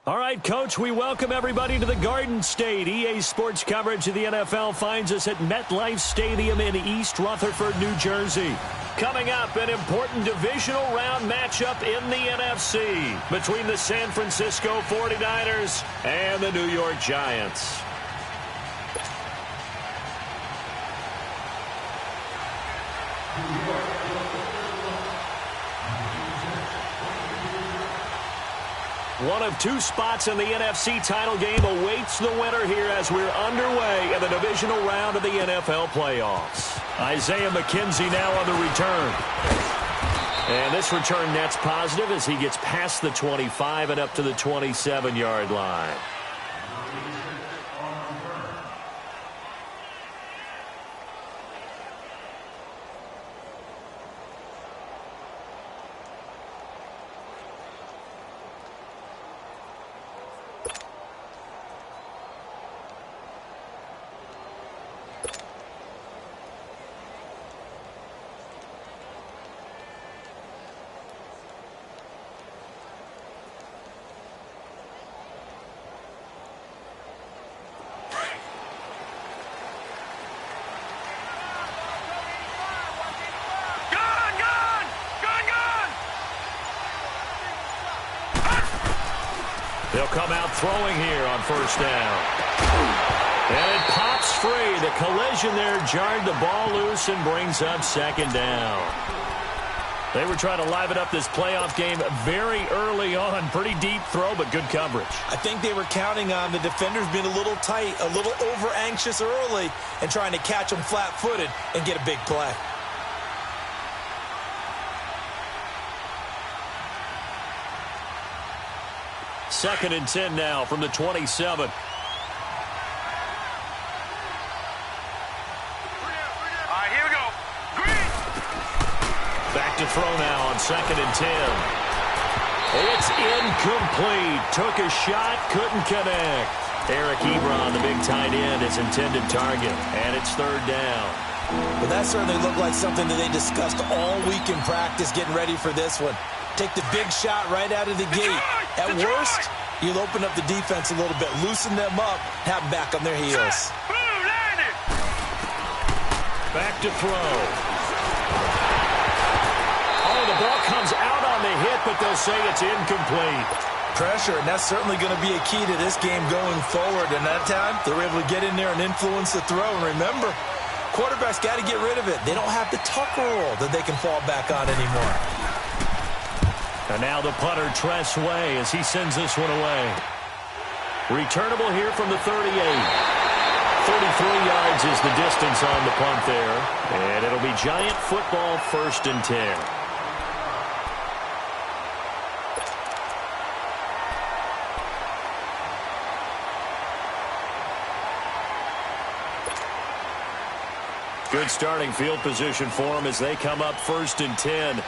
All right, Coach, we welcome everybody to the Garden State. EA Sports coverage of the NFL finds us at MetLife Stadium in East Rutherford, New Jersey. Coming up, an important divisional round matchup in the NFC between the San Francisco 49ers and the New York Giants. One of two spots in the NFC title game awaits the winner here as we're underway in the divisional round of the NFL playoffs. Isaiah McKenzie now on the return. And this return net's positive as he gets past the 25 and up to the 27-yard line. They'll come out throwing here on first down. And it pops free. The collision there jarred the ball loose and brings up second down. They were trying to liven up this playoff game very early on. Pretty deep throw, but good coverage. I think they were counting on the defenders being a little tight, a little over-anxious early, and trying to catch them flat-footed and get a big play. Second and 10 now from the 27. All right, here we go. Green. Back to throw now on second and 10. It's incomplete. Took a shot, couldn't connect. Eric Ebron, the big tight end, his intended target. And it's third down. But that certainly looked like something that they discussed all week in practice getting ready for this one. Take the big shot right out of the gate. At worst, you'll open up the defense a little bit, loosen them up, have them back on their heels. Back to throw. Oh, the ball comes out on the hit, but they'll say it's incomplete. Pressure, and that's certainly going to be a key to this game going forward. And that time, they were able to get in there and influence the throw. And remember, quarterbacks got to get rid of it. They don't have the Tucker rule that they can fall back on anymore. And now the punter, Tress Way, as he sends this one away. Returnable here from the 38. 33 yards is the distance on the punt there. And it'll be Giant football, first and 10. Good starting field position for them as they come up first and 10.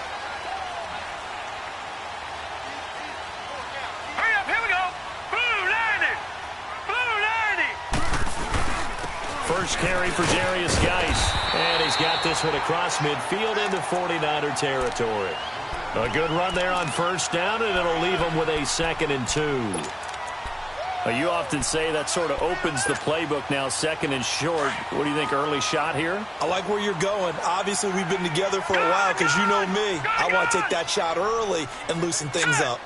First carry for Darius Geis. And he's got this one across midfield into 49er territory. A good run there on first down, and it'll leave them with a second and 2. You often say that sort of opens the playbook now, second and short. What do you think, early shot here? I like where you're going. Obviously, we've been together for a while because you know me. I want to take that shot early and loosen things up.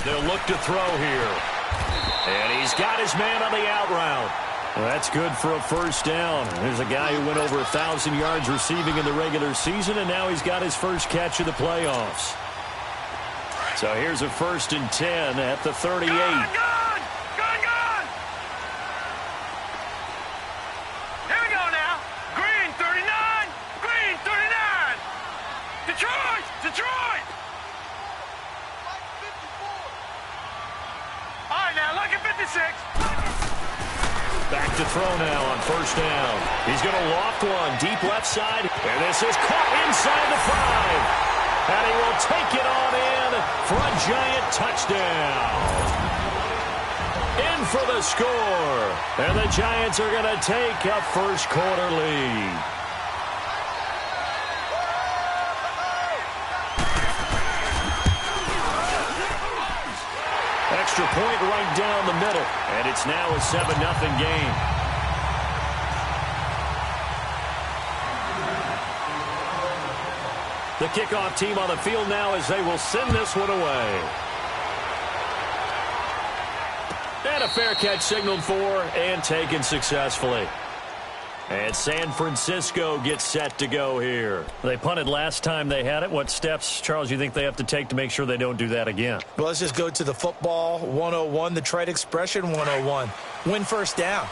They'll look to throw here. And he's got his man on the out route. Well, that's good for a first down. There's a guy who went over 1,000 yards receiving in the regular season, and now he's got his first catch of the playoffs. So here's a first and 10 at the 38. Gone! Here we go now. Green 39. Green 39. Detroit. All right, now look at 56. Back to throw now on first down. He's going to loft one deep left side. And this is caught inside the 5. And he will take it on in for a Giant touchdown. In for the score. And the Giants are going to take a first quarter lead. extra point right down the middle. And it's now a 7-0 game. The kickoff team on the field now as they will send this one away. And a fair catch signaled for and taken successfully. And San Francisco gets set to go here. They punted last time they had it. What steps, Charles, you think they have to take to make sure they don't do that again? Well, let's just go to the football 101, the trite expression 101. Win first down.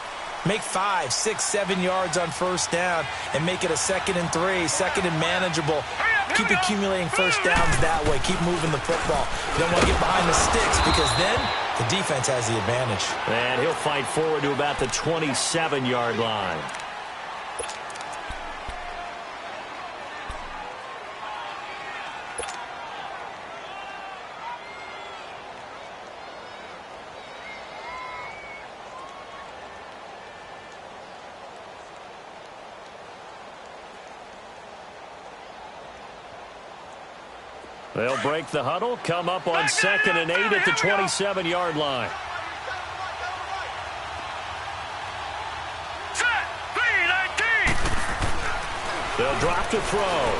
Make 5, 6, 7 yards on first down and make it a 2nd and 3, 2nd and manageable. Keep accumulating first downs that way. Keep moving the football. You don't want to get behind the sticks because then the defense has the advantage. And he'll fight forward to about the 27-yard line. They'll break the huddle, come up on 2nd and 8 at the 27-yard line. They'll drop to throw.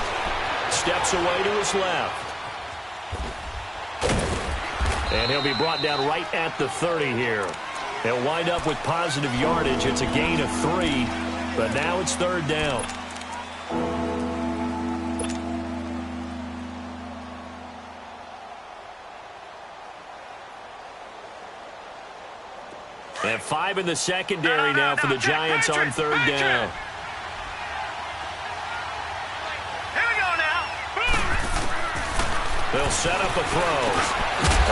Steps away to his left. And he'll be brought down right at the 30 here. He'll wind up with positive yardage. It's a gain of 3, but now it's 3rd down. And 5 in the secondary now for the Giants on 3rd down. Here we go now. They'll set up a throw.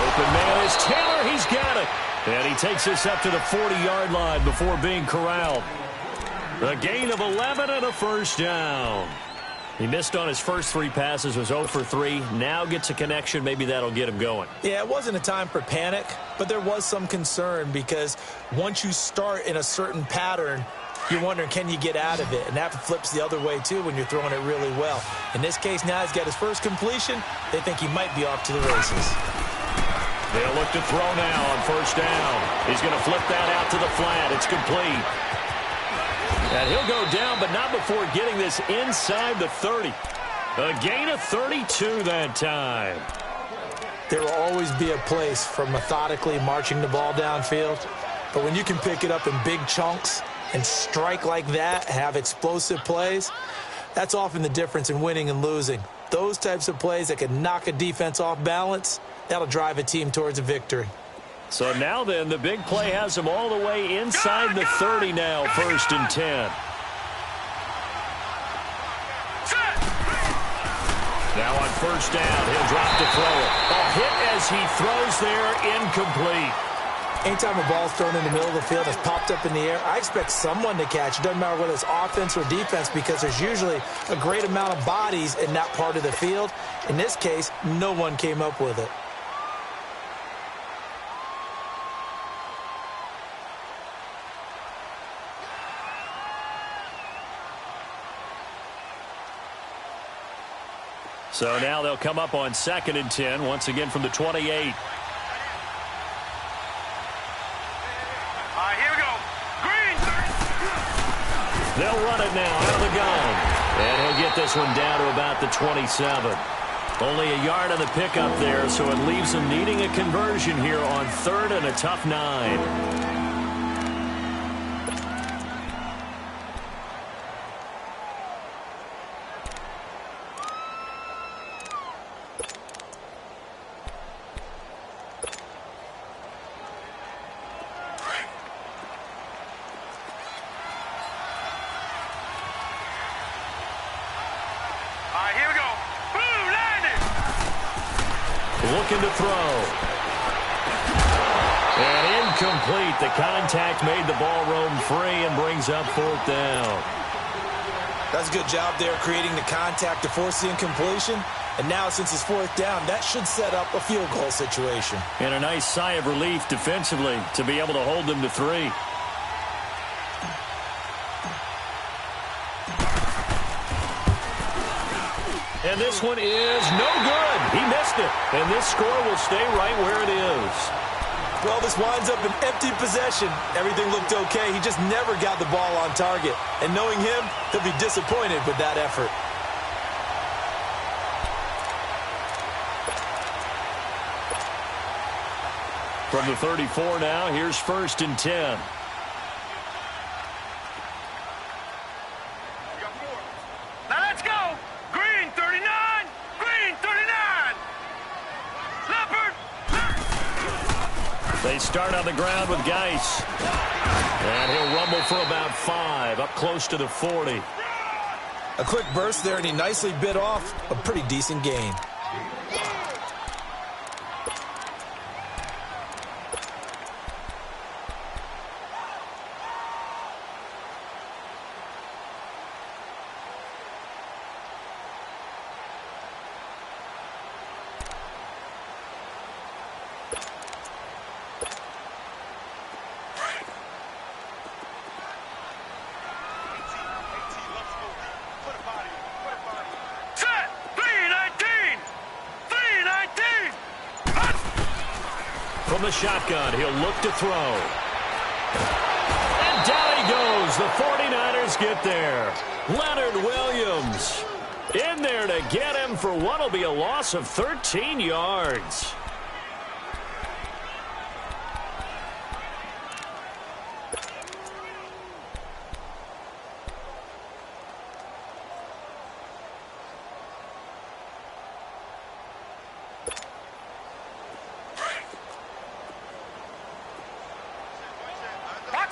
Open man is Taylor. He's got it. And he takes this up to the 40-yard line before being corralled. A gain of 11 and a first down. He missed on his first 3 passes, was 0 for 3. Now gets a connection. Maybe that'll get him going. Yeah, it wasn't a time for panic, but there was some concern because once you start in a certain pattern, you're wondering, can you get out of it? And that flips the other way, too, when you're throwing it really well. In this case, now he's got his first completion. They think he might be off to the races. They'll look to throw now on first down. He's going to flip that out to the flat. It's complete. And he'll go down, but not before getting this inside the 30. A gain of 32 that time. There will always be a place for methodically marching the ball downfield. But when you can pick it up in big chunks and strike like that, have explosive plays, that's often the difference in winning and losing. Those types of plays that can knock a defense off balance, that'll drive a team towards a victory. So now then, the big play has him all the way inside the 30 now, 1st and 10. Now on first down, he'll drop to throw it. A hit as he throws there, incomplete. Anytime a ball's thrown in the middle of the field that's popped up in the air, I expect someone to catch. It doesn't matter whether it's offense or defense because there's usually a great amount of bodies in that part of the field. In this case, no one came up with it. So now they'll come up on 2nd and 10, once again from the 28. All right, here we go. Green. They'll run it now out of the gun. And he'll get this one down to about the 27. Only a yard on the pickup there, so it leaves them needing a conversion here on 3rd and a tough 9. Looking to throw. And incomplete. The contact made the ball roam free and brings up 4th down. That's a good job there creating the contact to force the incompletion. And now since it's 4th down, that should set up a field goal situation. And a nice sigh of relief defensively to be able to hold them to 3. And this one is no good. He missed it. And this score will stay right where it is. Well, this winds up an empty possession. Everything looked okay. He just never got the ball on target. And knowing him, he'll be disappointed with that effort. From the 34 now, here's 1st and 10. Now let's go. Green 39. Green 39. Leopard. They start on the ground with Geis. And he'll rumble for about 5, up close to the 40. A quick burst there, and he nicely bit off a pretty decent gain. From the shotgun, he'll look to throw. And down he goes. The 49ers get there. Leonard Williams in there to get him for what will be a loss of 13 yards.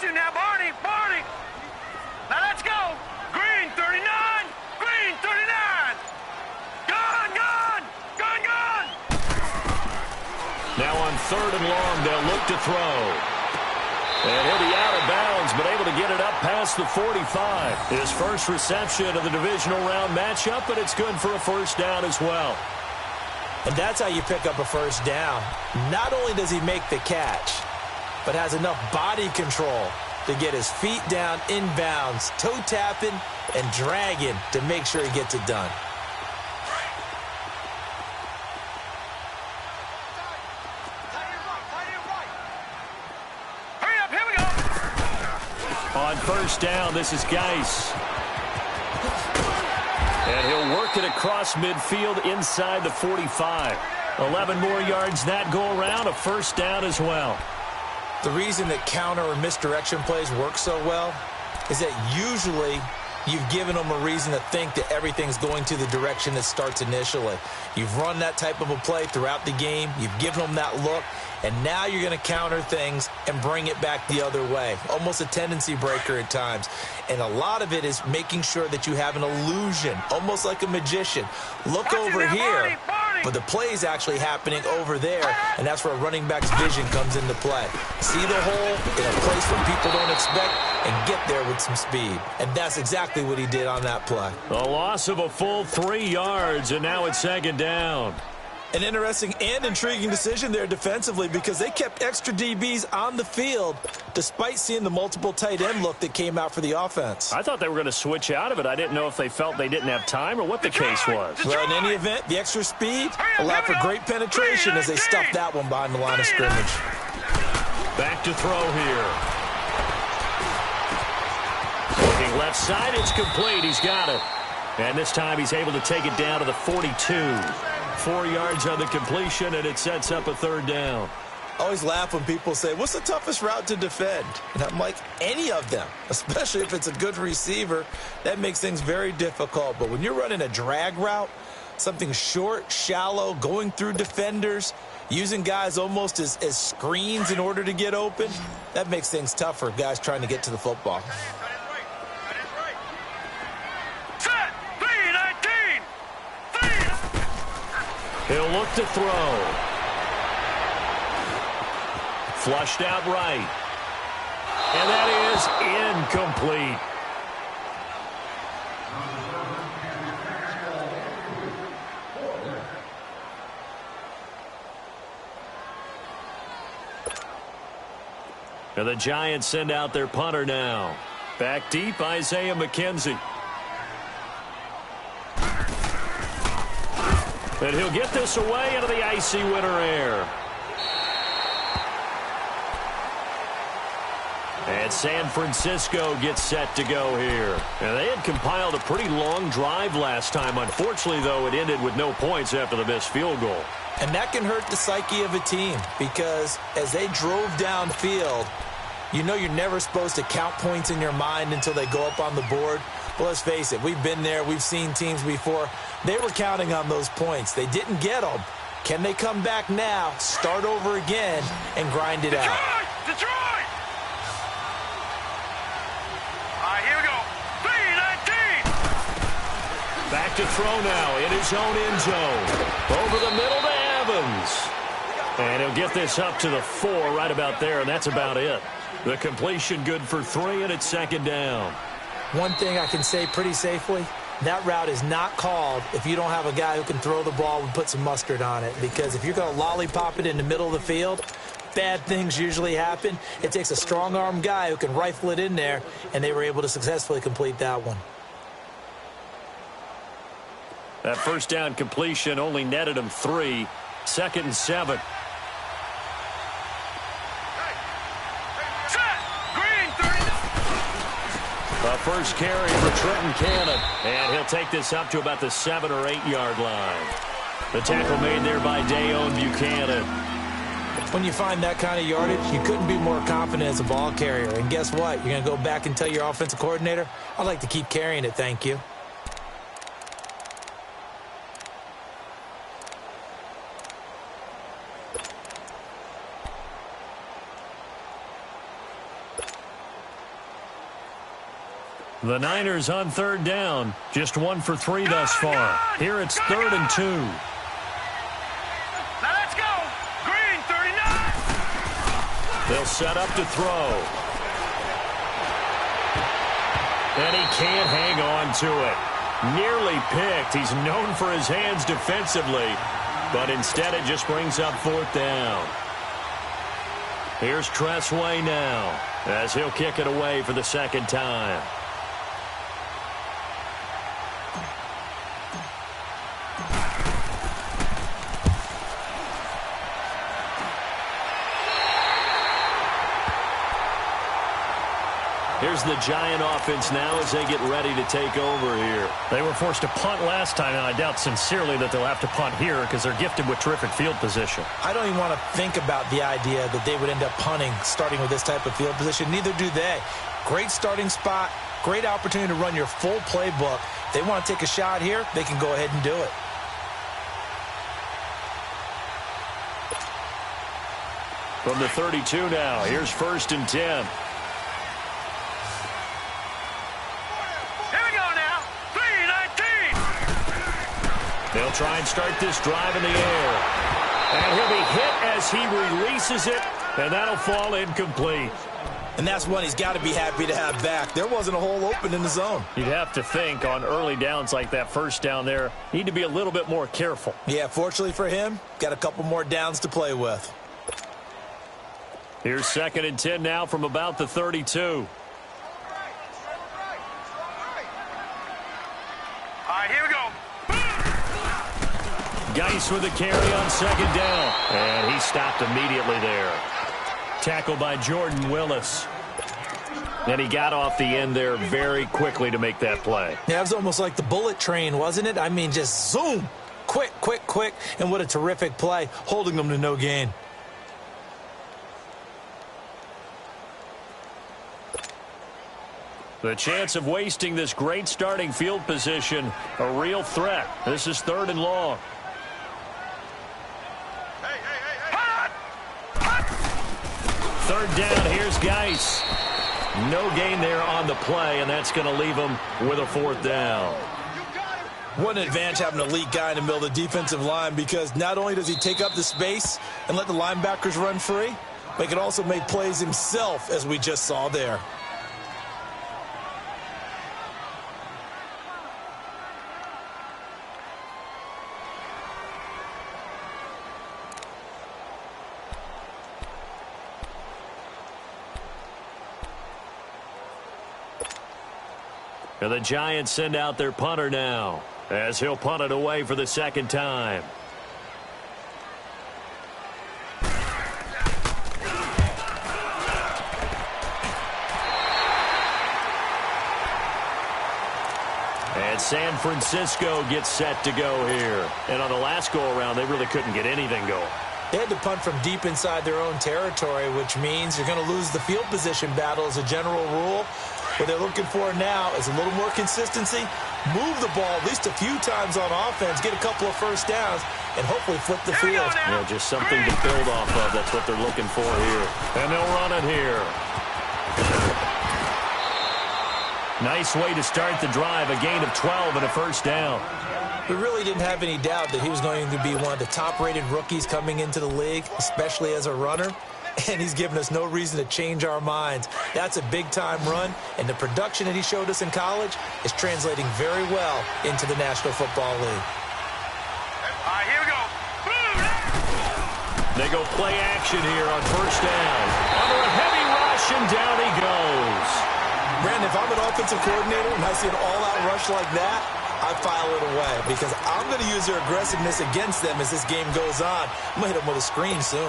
Now, Barney. Now let's go. Green 39. Green 39. Gone. Now on 3rd and long, they'll look to throw. And he'll be out of bounds, but able to get it up past the 45. His first reception of the divisional round matchup, but it's good for a 1st down as well. And that's how you pick up a 1st down. Not only does he make the catch, but has enough body control to get his feet down inbounds, toe tapping and dragging to make sure he gets it done. Hurry up, here we go. On 1st down, this is Geis. And he'll work it across midfield inside the 45. 11 more yards that go around, a 1st down as well. The reason that counter or misdirection plays work so well is that usually you've given them a reason to think that everything's going to the direction it starts initially. You've run that type of a play throughout the game. You've given them that look. And now you're going to counter things and bring it back the other way. Almost a tendency breaker at times. And a lot of it is making sure that you have an illusion, almost like a magician. Look over here. But the play is actually happening over there, and that's where a running back's vision comes into play. See the hole in a place where people don't expect and get there with some speed. And that's exactly what he did on that play. A loss of a full 3 yards, and now it's 2nd down. An interesting and intriguing decision there defensively because they kept extra DBs on the field despite seeing the multiple tight end look that came out for the offense. I thought they were going to switch out of it. I didn't know if they felt they didn't have time or what the case was. Well, in any event, the extra speed allowed for great penetration as they stuffed that one behind the line of scrimmage. Back to throw here. Looking left side, it's complete. He's got it. And this time he's able to take it down to the 42. 4 yards on the completion, and it sets up a 3rd down. I always laugh when people say, what's the toughest route to defend? And I'm like, any of them, especially if it's a good receiver. That makes things very difficult. But when you're running a drag route, something short, shallow, going through defenders, using guys almost as screens in order to get open, that makes things tougher, guys trying to get to the football. He'll look to throw. Flushed out right. And that is incomplete. And the Giants send out their punter now. Back deep, Isaiah McKenzie. And he'll get this away into the icy winter air. And San Francisco gets set to go here. And they had compiled a pretty long drive last time. Unfortunately, though, it ended with no points after the missed field goal. And that can hurt the psyche of a team because as they drove downfield, you know you're never supposed to count points in your mind until they go up on the board. But let's face it, we've been there. We've seen teams before. They were counting on those points. They didn't get them. Can they come back now, start over again, and grind it out? Detroit! All right, here we go. 3-19. Back to throw now in his own end zone. Over the middle to Evans. And he'll get this up to the 4 right about there, and that's about it. The completion good for 3, and it's second down. One thing I can say pretty safely, that route is not called if you don't have a guy who can throw the ball and put some mustard on it. Because if you're going to lollipop it in the middle of the field, bad things usually happen. It takes a strong-arm guy who can rifle it in there, and they were able to successfully complete that one. That first down completion only netted him 3. 2nd and 7. The first carry for Trenton Cannon, and he'll take this up to about the 7 or 8 yard line. The tackle made there by Dayon Buchanan. When you find that kind of yardage, you couldn't be more confident as a ball carrier. And guess what? You're going to go back and tell your offensive coordinator, I'd like to keep carrying it, thank you. The Niners on 3rd down. Just 1 for 3 thus far. Here it's 3rd and 2. Now let's go. Green 39. They'll set up to throw. And he can't hang on to it. Nearly picked. He's known for his hands defensively, but instead it just brings up 4th down. Here's Tressway now as he'll kick it away for the 2nd time. Here's the Giant offense now as they get ready to take over here. They were forced to punt last time, and I doubt sincerely that they'll have to punt here because they're gifted with terrific field position. I don't even want to think about the idea that they would end up punting starting with this type of field position. Neither do they. Great starting spot, great opportunity to run your full playbook. If they want to take a shot here, they can go ahead and do it. From the 32 now, here's 1st and 10. They'll try and start this drive in the air. And he'll be hit as he releases it, and that'll fall incomplete. And that's one he's got to be happy to have back. There wasn't a hole open in the zone. You'd have to think on early downs like that first down there, need to be a little bit more careful. Yeah, fortunately for him, got a couple more downs to play with. Here's 2nd and 10 now from about the 32. All right, here we go. Geis with a carry on 2nd down. And he stopped immediately there. Tackled by Jordan Willis. And he got off the end there very quickly to make that play. Yeah, it was almost like the bullet train, wasn't it? I mean, just zoom. Quick, quick, quick. And what a terrific play, holding them to no gain. The chance of wasting this great starting field position, a real threat. This is 3rd and long. Third down, here's Geis. No gain there on the play, and that's going to leave him with a 4th down. What an advantage having an elite guy in the middle of the defensive line, because not only does he take up the space and let the linebackers run free, but he can also make plays himself, as we just saw there. And the Giants send out their punter now, as he'll punt it away for the 2nd time. San Francisco gets set to go here. And on the last go-around, they really couldn't get anything going. They had to punt from deep inside their own territory, which means you're going to lose the field position battle as a general rule. What they're looking for now is a little more consistency, move the ball at least a few times on offense, get a couple of first downs, and hopefully flip the field. Yeah, just something to build off of. That's what they're looking for here. And they'll run it here. Nice way to start the drive, a gain of 12 and a first down. We really didn't have any doubt that he was going to be one of the top-rated rookies coming into the league, especially as a runner. And he's given us no reason to change our minds. That's a big-time run, and the production that he showed us in college is translating very well into the National Football League. All right, here we go. They go play action here on first down. Under a heavy rush, and down he goes. Brandon, if I'm an offensive coordinator and I see an all-out rush like that, I file it away because I'm going to use their aggressiveness against them as this game goes on. I'm going to hit them with a screen soon.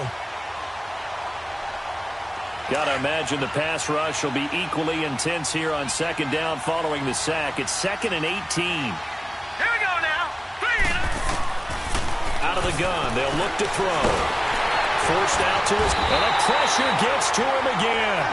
Got to imagine the pass rush will be equally intense here on second down following the sack. It's 2nd and 18. Here we go now. 3. Out of the gun, they'll look to throw. Forced out to his, and the pressure gets to him again.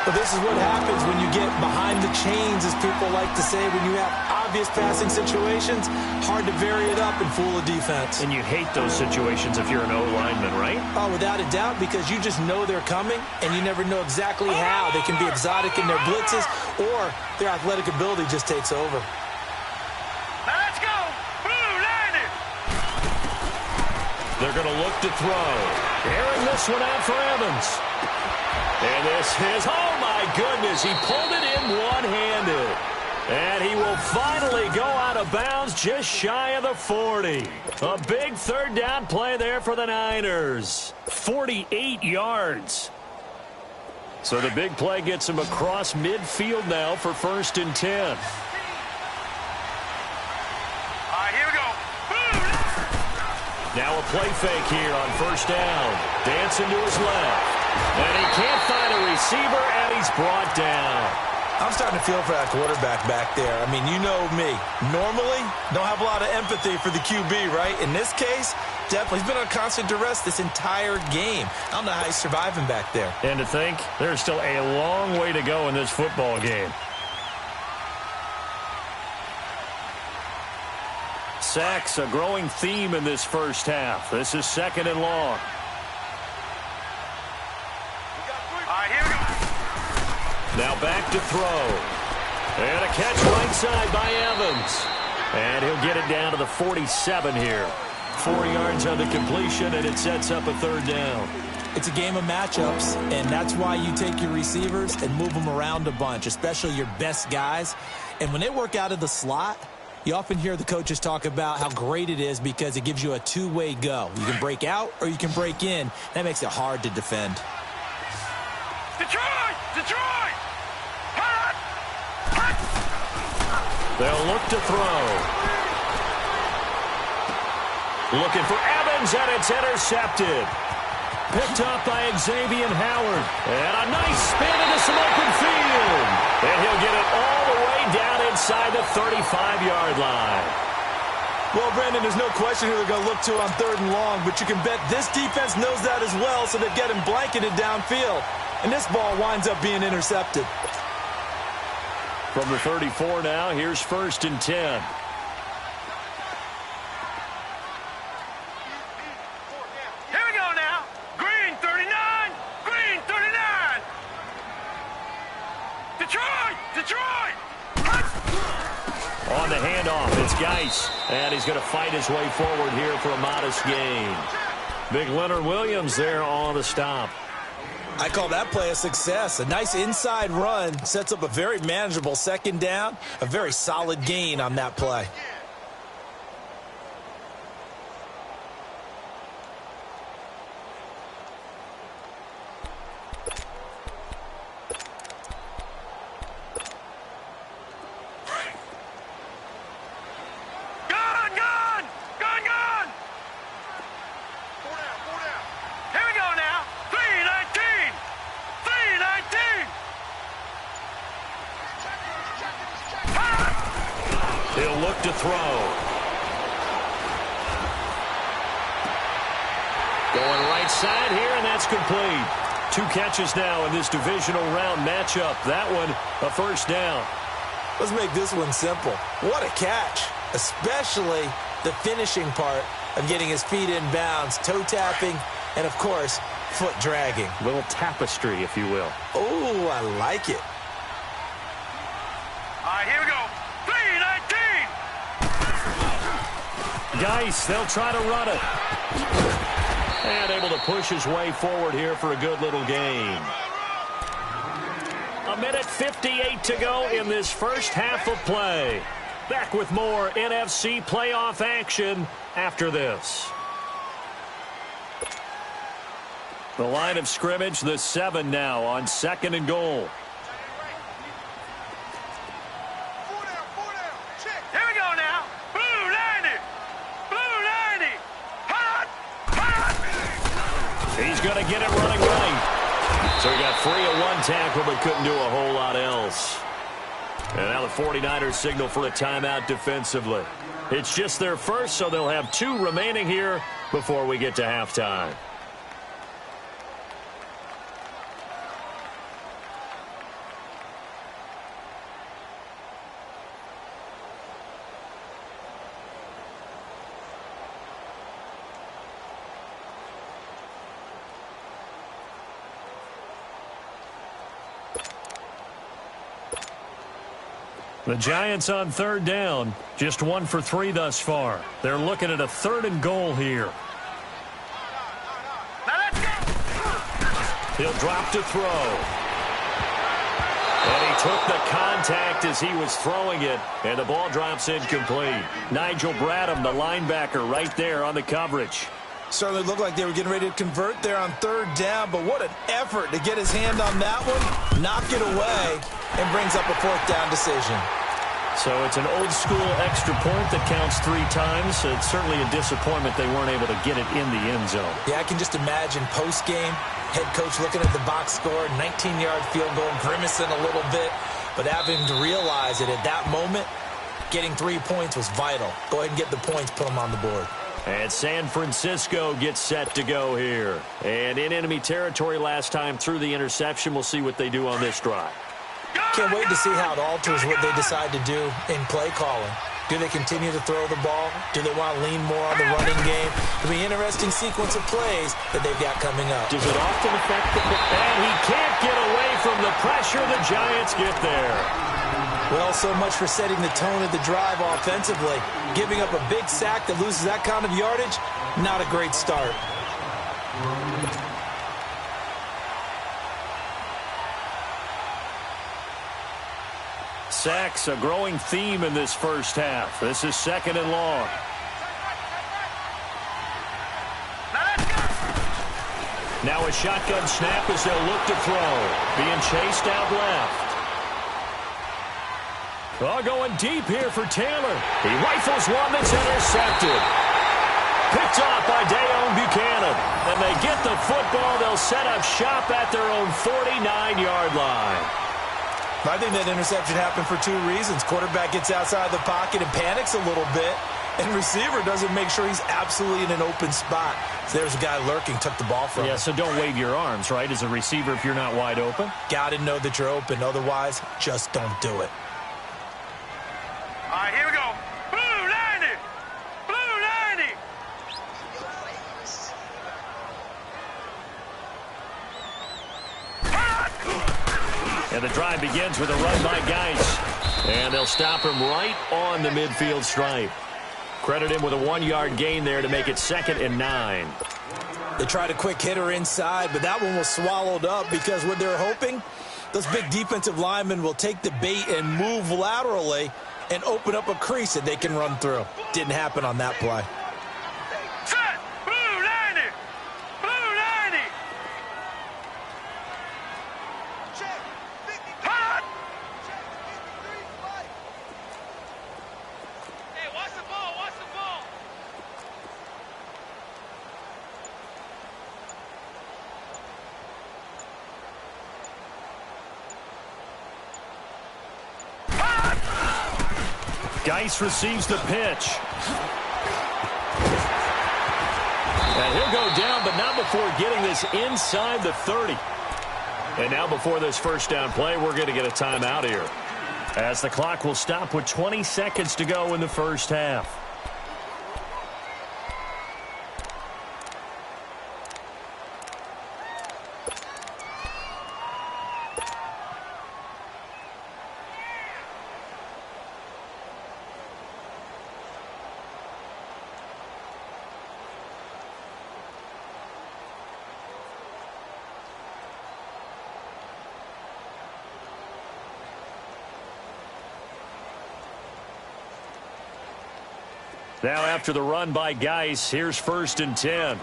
But this is what happens when you get behind the chains, as people like to say, when you have obvious passing situations, hard to vary it up and fool a defense. And you hate those situations if you're an O-lineman, right? Oh, without a doubt, because you just know they're coming, and you never know exactly how. They can be exotic in their blitzes, or their athletic ability just takes over. Now let's go. Blue, landed. They're going to look to throw. Airing this one out for Evans. And this is, oh my goodness, he pulled it in one-handed. And he will finally go out of bounds just shy of the 40. A big third down play there for the Niners. 48 yards. So the big play gets him across midfield now for 1st and 10. All right, here we go. Now a play fake here on first down. Dancing to his left. And he can't find a receiver, and he's brought down. I'm starting to feel for that quarterback back there. I mean, you know me. Normally, don't have a lot of empathy for the QB, right? In this case, definitely. He's been on constant duress this entire game. I don't know how he's surviving back there. And to think, there's still a long way to go in this football game. Sacks, a growing theme in this first half. This is 2nd and long. Now back to throw. And a catch right side by Evans. And he'll get it down to the 47 here. 4 yards on the completion, and it sets up a 3rd down. It's a game of matchups, and that's why you take your receivers and move them around a bunch, especially your best guys. And when they work out of the slot, you often hear the coaches talk about how great it is because it gives you a two-way go. You can break out or you can break in. That makes it hard to defend. Detroit! Detroit! Hot! Hot! They'll look to throw. Looking for Evans, and it's intercepted. Picked up by Xavier Howard. And a nice spin into some open field. And he'll get it all the way down inside the 35-yard line. Well, Brandon, there's no question who they're going to look to on 3rd and long, but you can bet this defense knows that as well, so they're getting blanketed downfield. And this ball winds up being intercepted. From the 34 now, here's 1st and 10. Here we go now. Green 39. Green 39. Detroit! Detroit! Hot! On the handoff, it's Geis. And he's going to fight his way forward here for a modest gain. Big Leonard Williams there on the stop. I call that play a success. A nice inside run sets up a very manageable 2nd down. A very solid gain on that play. Gone! Gone! Gone! Gone! 4 down. 4 down. Here we go now. 319. 319. Going right side here, and that's complete. 2 catches now in this divisional round matchup. That one, a first down. Let's make this one simple. What a catch, especially the finishing part of getting his feet in bounds, toe tapping, and, of course, foot dragging. Little tapestry, if you will. Oh, I like it. All right, here we go. 3-19. Geis, they'll try to run it. And able to push his way forward here for a good little gain. 1:58 to go in this first half of play. Back with more NFC playoff action after this. The line of scrimmage, the 7 now on 2nd and goal. Here we go now. Blue 90. Blue 90. Hot. Hot. He's going to get it running right. So he got free of 1 tackle but couldn't do a whole lot else. And now the 49ers signal for a timeout defensively. It's just their first, so they'll have 2 remaining here before we get to halftime. The Giants on 3rd down, just 1 for 3 thus far. They're looking at a 3rd and goal here. Now let's go. He'll drop to throw. And he took the contact as he was throwing it, and the ball drops incomplete. Nigel Bradham, the linebacker, right there on the coverage. Certainly looked like they were getting ready to convert there on 3rd down, but what an effort to get his hand on that one, knock it away, and brings up a 4th down decision. So it's an old-school extra point that counts 3 times. It's certainly a disappointment they weren't able to get it in the end zone. Yeah, I can just imagine post-game, head coach looking at the box score, 19-yard field goal, grimacing a little bit, but having to realize that at that moment, getting 3 points was vital. Go ahead and get the points, put them on the board. And San Francisco gets set to go here. And in enemy territory last time through the interception. We'll see what they do on this drive. Can't wait to see how it alters what they decide to do in play calling. Do they continue to throw the ball? Do they want to lean more on the running game? It'll be an interesting sequence of plays that they've got coming up. Does it often affect the... And he can't get away from the pressure. The Giants get there. Well, so much for setting the tone of the drive offensively. Giving up a big sack that loses that kind of yardage, not a great start. Sacks, a growing theme in this first half. This is 2nd and long. Now a shotgun snap as they'll look to throw. Being chased out left. Oh, going deep here for Taylor. He rifles one that's intercepted. Picked off by Dayon Buchanan. And they get the football. They'll set up shop at their own 49-yard line. I think that interception happened for 2 reasons. Quarterback gets outside the pocket and panics a little bit. And receiver doesn't make sure he's absolutely in an open spot. So there's a guy lurking, took the ball from him. Yeah, so don't wave your arms, right, as a receiver if you're not wide open. Got to know that you're open. Otherwise, just don't do it. All right, here we go. Blue 90. Blue 90. And the drive begins with a run by Geis. And they'll stop him right on the midfield stripe. Credit him with a 1-yard gain there to make it 2nd and 9. They tried a quick hitter inside, but that one was swallowed up because what they're hoping, those big defensive linemen will take the bait and move laterally and open up a crease that they can run through. Didn't happen on that play. Set. Blue 90. Blue 90. Hot. Hey, watch the ball. Watch the ball. Geis receives the pitch. And he'll go down, but not before getting this inside the 30. And now before this first down play, we're going to get a timeout here, as the clock will stop with 20 seconds to go in the first half. Now after the run by Geis, here's 1st and 10.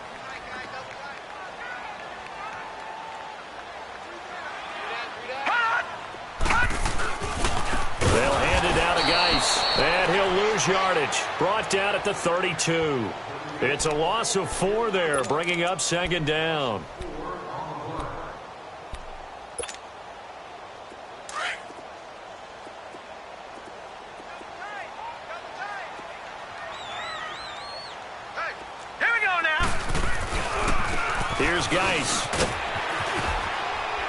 They'll hand it down to Geis, and he'll lose yardage. Brought down at the 32. It's a loss of 4 there, bringing up 2nd down. Here's Geis.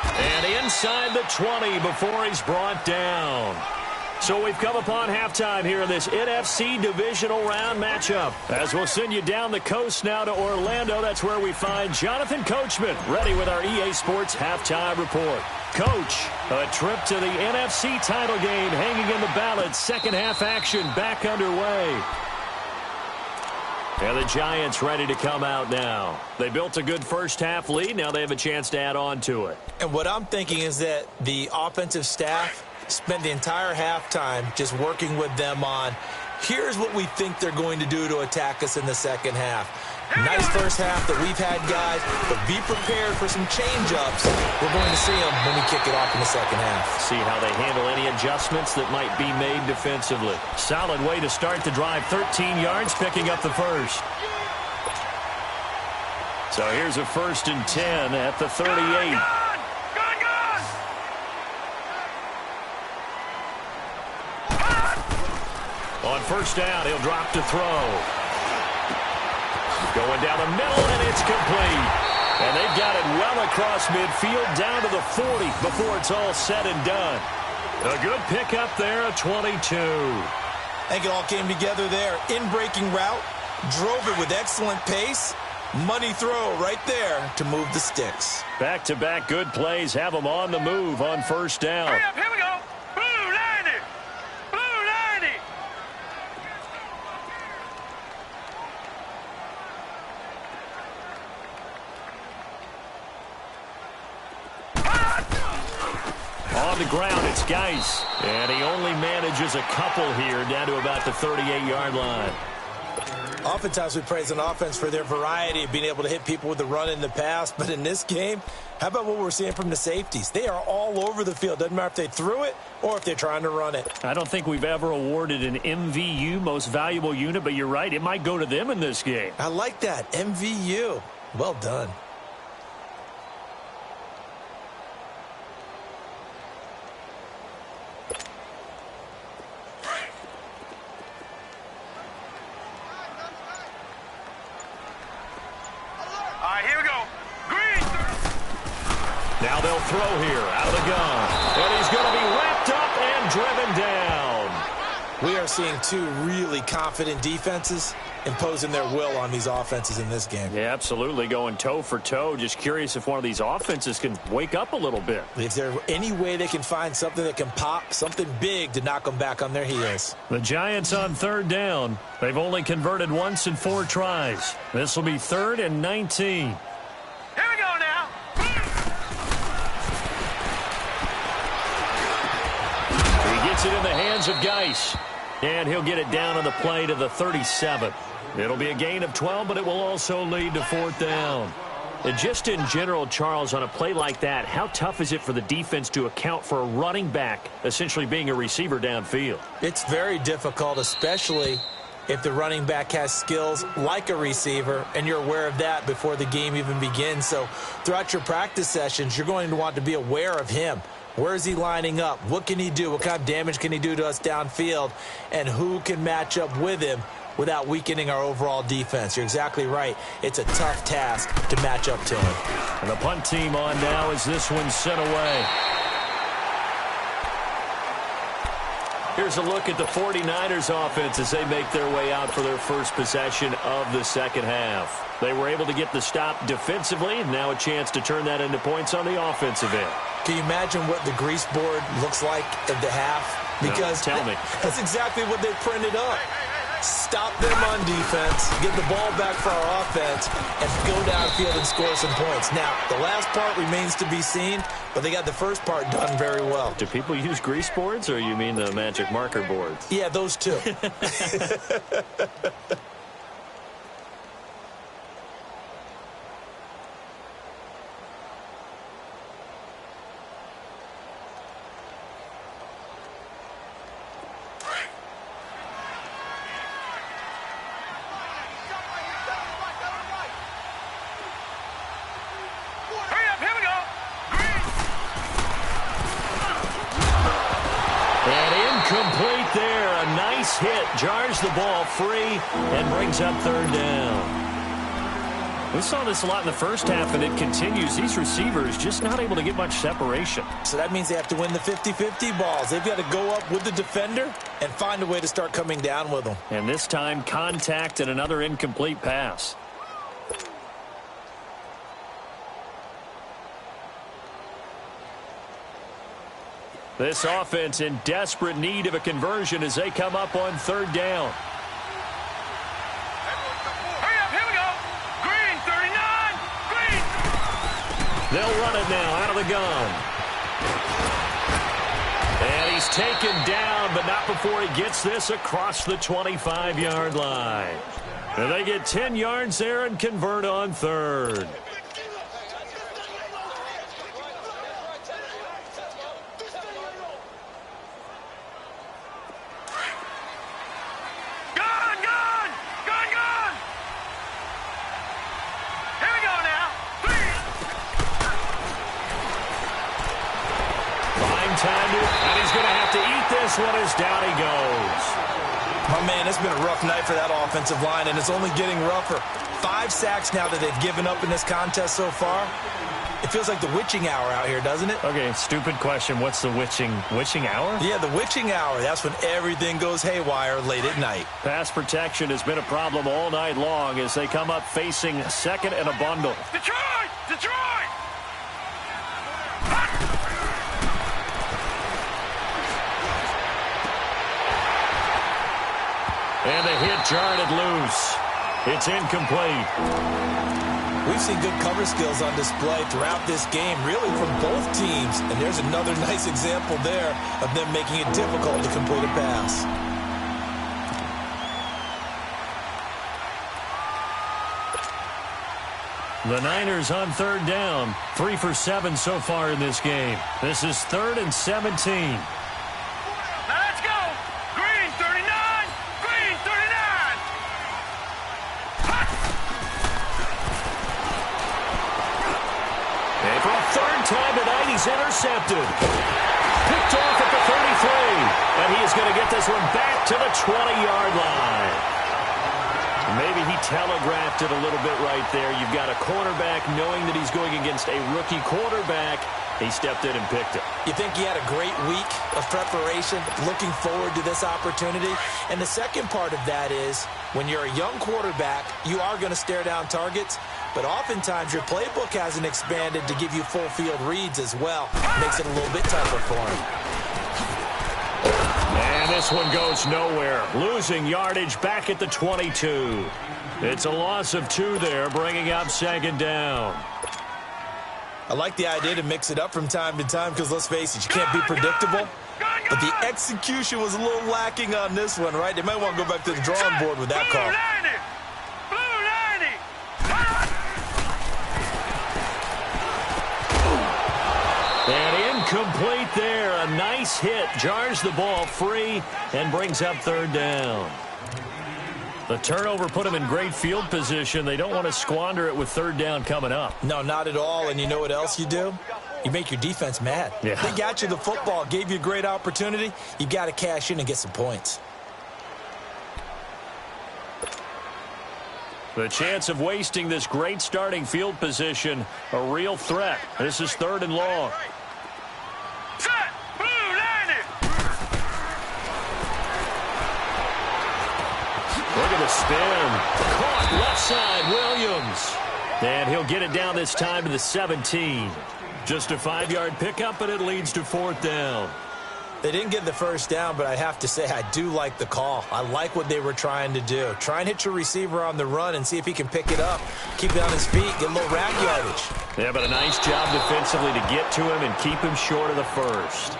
And inside the 20 before he's brought down. So we've come upon halftime here in this NFC Divisional Round matchup. As we'll send you down the coast now to Orlando, that's where we find Jonathan Coachman, ready with our EA Sports Halftime Report. Coach, a trip to the NFC title game hanging in the balance. Second half action back underway. And the Giants ready to come out now. They built a good first half lead. Now they have a chance to add on to it. And what I'm thinking is that the offensive staff spent the entire halftime just working with them on, here's what we think they're going to do to attack us in the second half. Nice first half that we've had, guys, but be prepared for some change-ups. We're going to see them when we kick it off in the second half. See how they handle any adjustments that might be made defensively. Solid way to start the drive. 13 yards, picking up the first. So here's a 1st and 10 at the 38. On 1st down, he'll drop to throw. Going down the middle, and it's complete. And they've got it well across midfield, down to the 40 before it's all said and done. A good pickup there, a 22. I think it all came together there. In-breaking route, drove it with excellent pace. Money throw right there to move the sticks. Back-to-back good plays have them on the move on 1st down. Hurry up, here we go. Blue 90. Blue 90. On the ground, it's Geis. And he only manages a couple here, down to about the 38-yard line. Oftentimes we praise an offense for their variety of being able to hit people with the run in the pass. But in this game, how about what we're seeing from the safeties? They are all over the field. Doesn't matter if they threw it or if they're trying to run it. I don't think we've ever awarded an MVU, most valuable unit, but you're right. It might go to them in this game. I like that. MVU. Well done. Now they'll throw here out of the gun. And he's going to be wrapped up and driven down. We are seeing two really confident defenses imposing their will on these offenses in this game. Yeah, absolutely. Going toe for toe. Just curious if one of these offenses can wake up a little bit. Is there any way they can find something that can pop, something big to knock them back on their heels? The Giants on 3rd down. They've only converted once in 4 tries. This will be 3rd and 19. Here we go now. He gets it in the hands of Geis. And he'll get it down on the play to the 37. It'll be a gain of 12, but it will also lead to 4th down. And just in general, Charles, on a play like that, how tough is it for the defense to account for a running back essentially being a receiver downfield? It's very difficult, especially if the running back has skills like a receiver, and you're aware of that before the game even begins. So throughout your practice sessions, you're going to want to be aware of him. Where is he lining up? What can he do? What kind of damage can he do to us downfield? And who can match up with him without weakening our overall defense? You're exactly right. It's a tough task to match up to him. And the punt team on now as this one's sent away. Here's a look at the 49ers offense as they make their way out for their first possession of the second half. They were able to get the stop defensively, and now a chance to turn that into points on the offensive end. Can you imagine what the grease board looks like at the half? Because no, tell me. That's exactly what they printed up. Stop them on defense, get the ball back for our offense, and go downfield and score some points. Now, the last part remains to be seen, but they got the first part done very well. Do people use grease boards, or you mean the magic marker boards? Yeah, those two. Complete there. A nice hit. Jars the ball free and brings up third down. We saw this a lot in the first half, and it continues. These receivers just not able to get much separation. So that means they have to win the 50-50 balls. They've got to go up with the defender and find a way to start coming down with them. And this time, contact and another incomplete pass. This offense in desperate need of a conversion as they come up on third down. Hurry up, here we go. Green, 39. Green. They'll run it now out of the gun. And he's taken down, but not before he gets this across the 25-yard line. And they get 10 yards there and convert on third. And he's going to have to eat this one as down he goes. Oh, man, it's been a rough night for that offensive line, and it's only getting rougher. 5 sacks now that they've given up in this contest so far. It feels like the witching hour out here, doesn't it? Okay, stupid question. What's the witching hour? Yeah, the witching hour. That's when everything goes haywire late at night. Pass protection has been a problem all night long as they come up facing second and a bundle. Detroit! Detroit! And the hit jarred it loose. It's incomplete. We've seen good cover skills on display throughout this game, really from both teams. And there's another nice example there of them making it difficult to complete a pass. The Niners on third down. 3 for 7 so far in this game. This is 3rd and 17. Time tonight, he's intercepted. Picked off at the 33. And he is going to get this one back to the 20-yard line. Maybe he telegraphed it a little bit right there. You've got a cornerback knowing that he's going against a rookie quarterback. He stepped in and picked it. You think he had a great week of preparation, looking forward to this opportunity? And the second part of that is, when you're a young quarterback, you are going to stare down targets. But oftentimes, your playbook hasn't expanded to give you full field reads as well. Makes it a little bit tougher for him. And this one goes nowhere. Losing yardage back at the 22. It's a loss of 2 there, bringing up second down. I like the idea to mix it up from time to time because, let's face it, you can't be predictable. But the execution was a little lacking on this one, right? They might want to go back to the drawing board with that call. And incomplete there. A nice hit. Jars the ball free and brings up third down. The turnover put them in great field position. They don't want to squander it with third down coming up. No, not at all. And you know what else you do? You make your defense mad. Yeah. They got you the football, gave you a great opportunity. You got to cash in and get some points. The chance of wasting this great starting field position, a real threat. This is 3rd and long. Set. Blue, landed. Look at the spin. Caught left side, Williams. And he'll get it down this time to the 17. Just a 5-yard pickup, and it leads to 4th down. They didn't get the first down, but I have to say I do like the call. I like what they were trying to do. Try and hit your receiver on the run and see if he can pick it up. Keep it on his feet, get a little rack yardage. Yeah, but a nice job defensively to get to him and keep him short of the first.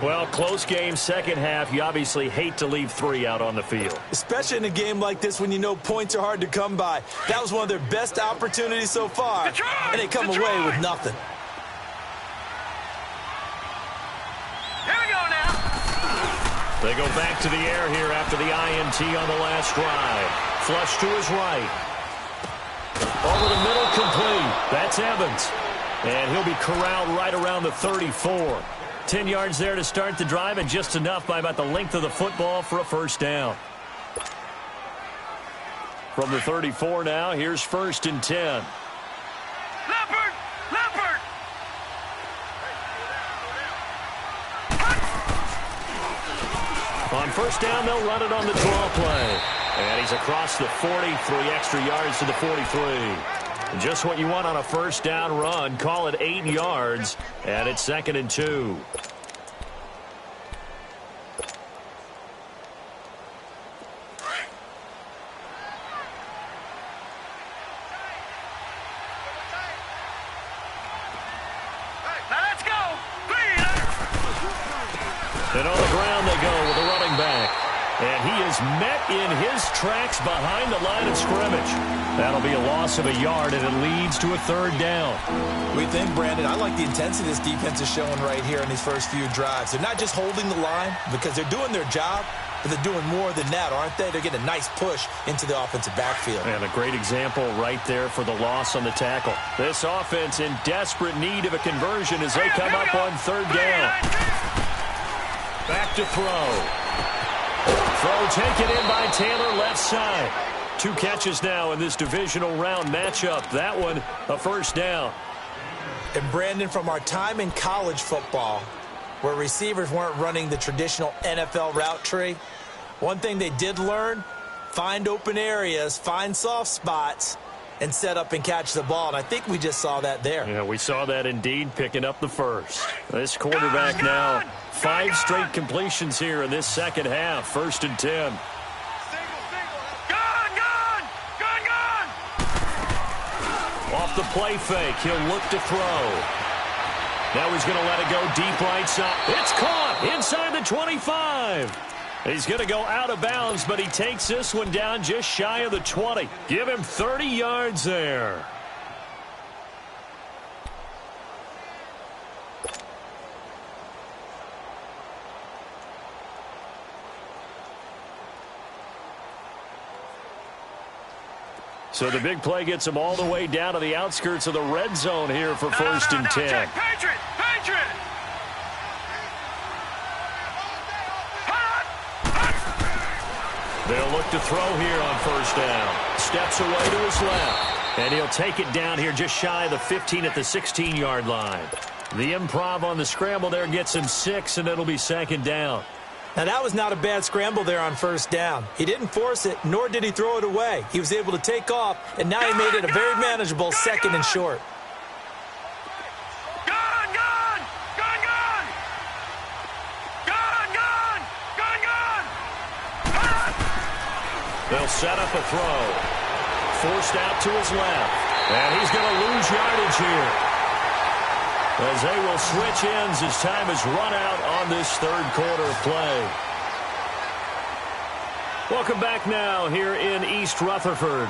Well, close game, second half. You obviously hate to leave 3 out on the field. Especially in a game like this when you know points are hard to come by. That was one of their best opportunities so far, and they come away with nothing. They go back to the air here after the INT on the last drive. Flush to his right. Over the middle, complete. That's Evans. And he'll be corralled right around the 34. 10 yards there to start the drive, and just enough by about the length of the football for a first down. From the 34 now, here's 1st and 10. Leopard! Leopard! On first down, they'll run it on the draw play. And he's across the 40, 3 extra yards to the 43. Just what you want on a first down run. Call it 8 yards, and it's 2nd and 2. Now let's go! And on the ground they go with the running back. And he is met in his tracks behind the line of scrimmage. That'll be a loss of a yard, and it leads to a 3rd down. What do you think, Brandon? I like the intensity this defense is showing right here in these first few drives. They're not just holding the line because they're doing their job, but they're doing more than that, aren't they? They're getting a nice push into the offensive backfield. And a great example right there for the loss on the tackle. This offense in desperate need of a conversion as they come up on 3rd down. Back to throw. Throw taken in by Taylor, left side. 2 catches now in this divisional round matchup. That one, a first down. And Brandon, from our time in college football, where receivers weren't running the traditional NFL route tree, one thing they did learn, find open areas, find soft spots, and set up and catch the ball. And I think we just saw that there. Yeah, we saw that indeed, picking up the first. This quarterback now, 5 straight completions here in this second half. 1st and 10. Off the play fake, he'll look to throw. Now he's going to let it go deep right side. It's caught inside the 25. He's going to go out of bounds, but he takes this one down just shy of the 20. Give him 30 yards there. So the big play gets him all the way down to the outskirts of the red zone here for 1st and 10. Check. Patriot! Patriot! They'll look to throw here on 1st down. Steps away to his left. And he'll take it down here just shy of the 15 at the 16-yard line. The improv on the scramble there gets him 6, and it'll be 2nd down. Now, that was not a bad scramble there on 1st down. He didn't force it, nor did he throw it away. He was able to take off, and now he made it a very manageable 2nd and short. Gun! Gun! Gun! Gun! Gun! Gun! Gun! Gun! They'll set up a throw. Forced out to his left. And he's going to lose yardage here, as they will switch ends as time is run out on this 3rd quarter play. Welcome back now here in East Rutherford.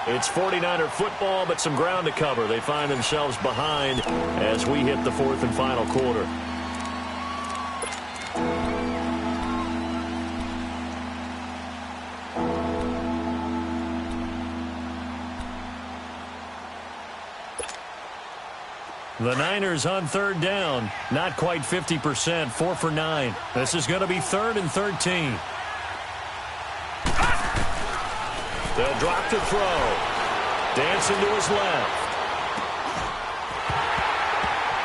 It's 49er football, but some ground to cover. They find themselves behind as we hit the 4th and final quarter. The Niners on third down. Not quite 50%, 4 for 9. This is going to be 3rd and 13. They'll drop to throw. Dancing to his left.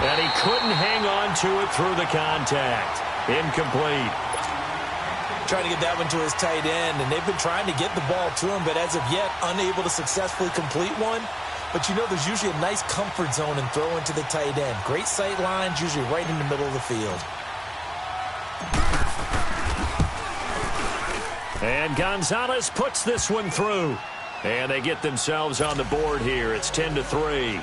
And he couldn't hang on to it through the contact. Incomplete. Trying to get that one to his tight end, and they've been trying to get the ball to him, but as of yet, unable to successfully complete one. But you know, there's usually a nice comfort zone in throwing to the tight end. Great sight lines, usually right in the middle of the field. And Gonzalez puts this one through. And they get themselves on the board here. It's 10-3.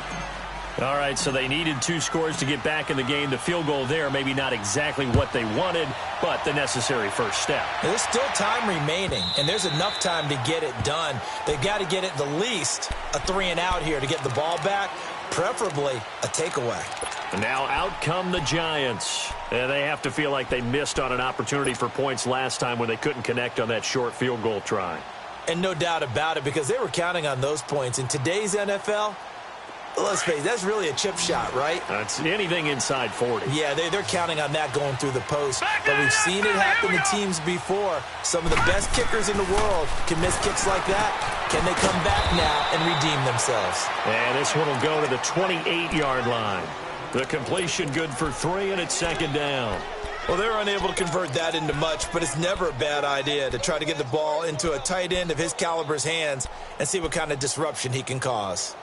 All right, so they needed 2 scores to get back in the game. The field goal there, maybe not exactly what they wanted, but the necessary first step. There's still time remaining, and there's enough time to get it done. They've got to get at the least a 3 and out here to get the ball back, preferably a takeaway. And now out come the Giants. And they have to feel like they missed on an opportunity for points last time when they couldn't connect on that short field goal try. And no doubt about it, because they were counting on those points. In today's NFL, let's face it, that's really a chip shot, right? That's anything inside 40. Yeah, they're counting on that going through the post. But we've seen it happen to teams before. Some of the best kickers in the world can miss kicks like that. Can they come back now and redeem themselves? And this one will go to the 28-yard line. The completion good for 3, and it's 2nd down. Well, they're unable to convert that into much, but it's never a bad idea to try to get the ball into a tight end of his caliber's hands and see what kind of disruption he can cause.